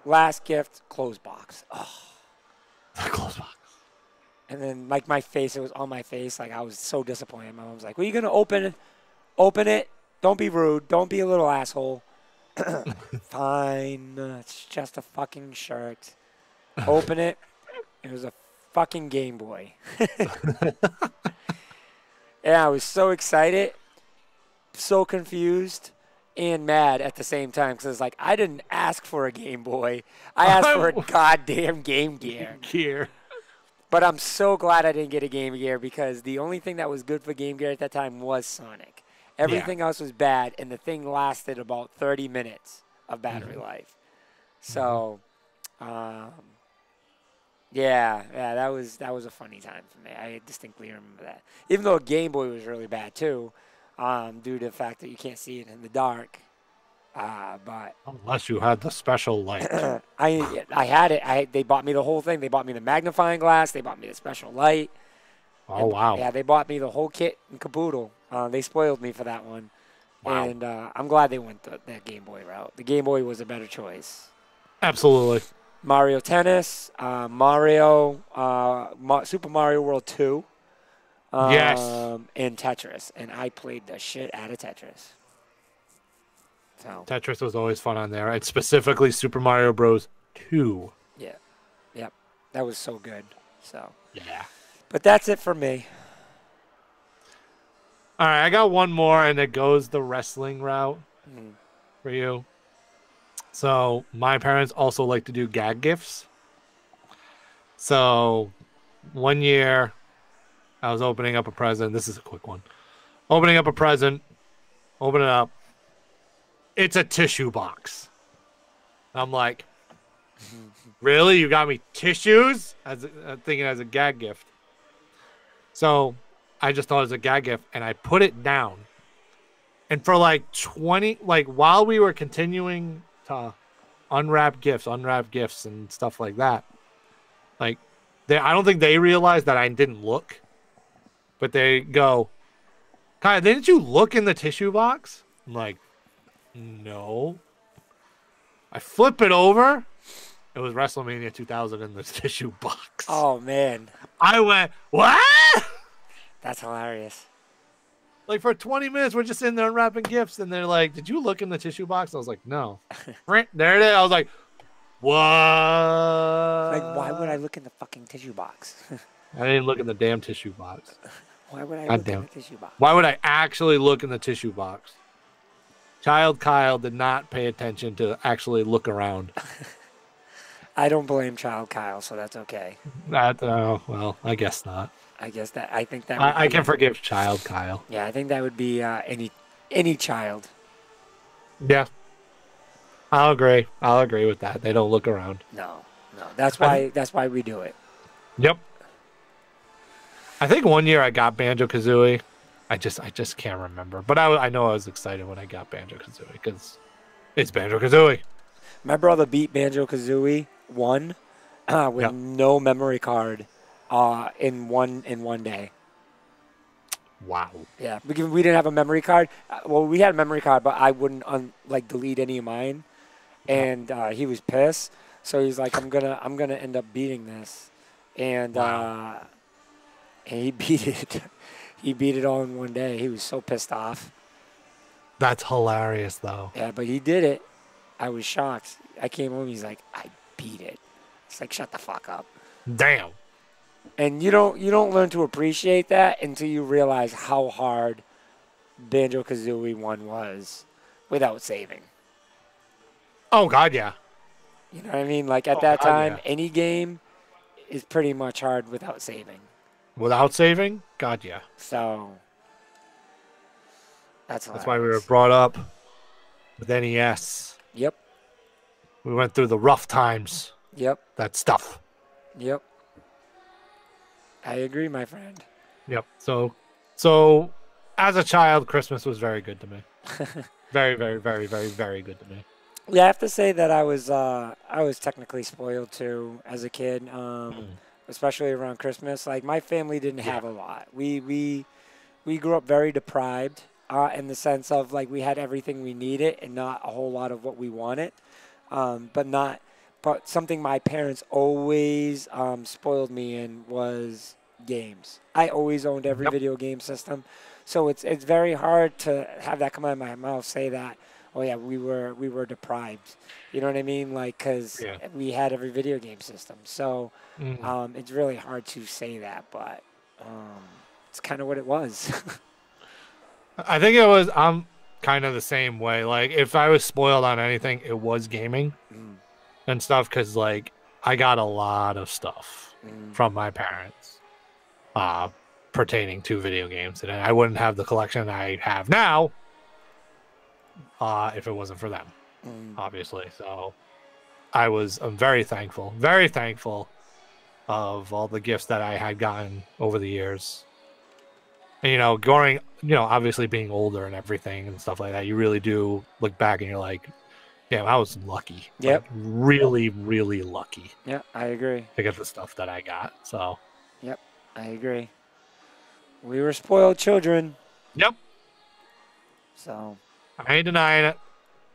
last gift, closed box. Oh. Close box. And then like my face, it was on my face. Like I was so disappointed. My mom was like, "Well, you gonna open it? Open it. Don't be rude. Don't be a little asshole." Fine. It's just a fucking shirt. Open it. It was a fucking Game Boy. And I was so excited, so confused, and mad at the same time because it's like I didn't ask for a Game Boy. I asked for a goddamn Game Gear. Gear. But I'm so glad I didn't get a Game Gear because the only thing that was good for Game Gear at that time was Sonic. Yeah. Everything else was bad, and the thing lasted about 30 minutes of battery Mhm. life. Mhm. So, um, yeah, that was a funny time for me. I distinctly remember that. Even though Game Boy was really bad too, due to the fact that you can't see it in the dark. But Unless you had the special light. I had it. They bought me the whole thing. They bought me the magnifying glass. They bought me the special light. Oh wow. Yeah, they bought me the whole kit and caboodle. They spoiled me for that one, Wow. and I'm glad they went that Game Boy route. The Game Boy was a better choice. Absolutely. Mario Tennis, Super Mario World 2, Yes. and Tetris, and I played the shit out of Tetris. So Tetris was always fun on there, and specifically Super Mario Bros. 2. yeah, yep, that was so good. So, Yeah. but that's it for me. All right, I got one more, and it goes the wrestling route Mm. for you. So my parents also like to do gag gifts. So one year, I was opening up a present. This is a quick one. Opening up a present. Open it up. It's a tissue box. I'm like, really? You got me tissues? Thinking as a gag gift. So I just thought it was a gag gift, and I put it down. And for like 20, like while we were continuing to unwrap gifts, and stuff like that, like I don't think they realized that I didn't look, but they go, Kai, didn't you look in the tissue box? I'm like, no. I flip it over. It was WrestleMania 2000 in this tissue box. Oh man, I went, what? that's hilarious. Like for 20 minutes, we're just in there unwrapping gifts, and they're like, "Did you look in the tissue box?" I was like, "No." Right there it is. I was like, "What?" Like, why would I look in the fucking tissue box? I didn't look in the damn tissue box. Why would I God look in damn. the tissue box? Why would I actually look in the tissue box? Child Kyle did not pay attention to actually look around. I don't blame Child Kyle, so that's okay. Well, I guess not. I think that would I be, can forgive Child Kyle. yeah, I think that would be any child. Yeah, I'll agree. I'll agree with that. They don't look around. No, that's why we do it. Yep. I think one year I got Banjo Kazooie. I just can't remember, but I know I was excited when I got Banjo Kazooie because it's Banjo Kazooie. My brother beat Banjo Kazooie with Yep. no memory card, in one day. Wow. Yeah, because we didn't have a memory card. Well, we had a memory card, but I wouldn't delete any of mine, Yep. and he was pissed. So he's like, I'm gonna end up beating this, and Wow. and he beat it. He beat it all in one day. He was so pissed off. That's hilarious, though. Yeah, but he did it. I was shocked. I came home. He's like, I beat it. It's like, shut the fuck up. Damn. And you don't learn to appreciate that until you realize how hard Banjo-Kazooie 1 was without saving. Oh God, yeah. You know what I mean? Like at Oh, that God, time, yeah. any game is pretty much hard without saving. Without saving, God, yeah. So that's That's why we were hilarious. brought up with NES. Yep. We went through the rough times. Yep. That stuff. Yep. I agree, my friend. Yep. So as a child, Christmas was very good to me. Very, very, very, very, very good to me. Yeah, I have to say that I was technically spoiled too as a kid, especially around Christmas. Like my family didn't have a lot. We grew up very deprived in the sense of like we had everything we needed and not a whole lot of what we wanted, but something my parents always spoiled me in was games. I always owned every video game system, so it's very hard to have that come out of my mouth say that. Oh yeah, we were deprived. You know what I mean? Like, cause we had every video game system. So it's really hard to say that, but it's kind of what it was. I think it was. I'm kind of the same way. Like, if I was spoiled on anything, it was gaming and stuff. Because like, I got a lot of stuff from my parents, pertaining to video games, and I wouldn't have the collection I have now. If it wasn't for them, obviously. So I'm very thankful of all the gifts that I had gotten over the years. And, obviously being older and everything and stuff like that, you really do look back and you're like, damn, I was lucky. Yep. Like, really, really lucky. Yeah, I agree. To get the stuff that I got. So. Yep, I agree. We were spoiled children. Yep. So. I ain't denying it.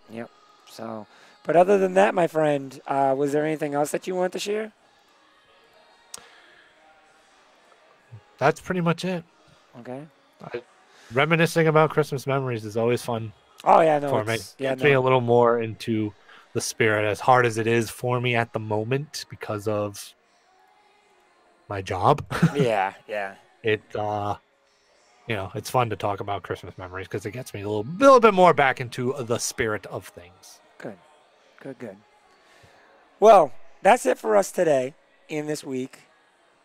Yep. So, but other than that, my friend, was there anything else that you want to share? That's pretty much it. Okay. Reminiscing about Christmas memories is always fun. Oh yeah, no. For me, yeah, gets me a little more into the spirit. As hard as it is for me at the moment because of my job. Yeah. It's fun to talk about Christmas memories because it gets me a little bit more back into the spirit of things. Good. Well, that's it for us today in this week.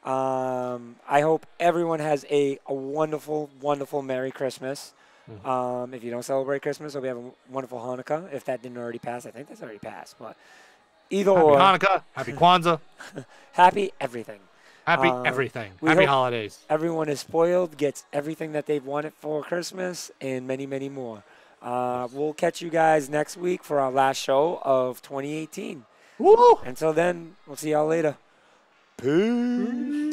I hope everyone has a wonderful, wonderful Merry Christmas. If you don't celebrate Christmas, hope you have a wonderful Hanukkah. If that didn't already pass, I think that's already passed. But either Happy or. Hanukkah, Happy Kwanzaa. Happy everything. Happy everything. We Happy hope holidays. Everyone is spoiled, gets everything that they've wanted for Christmas, and many, many more. We'll catch you guys next week for our last show of 2018. Woo! Until then, we'll see y'all later. Peace.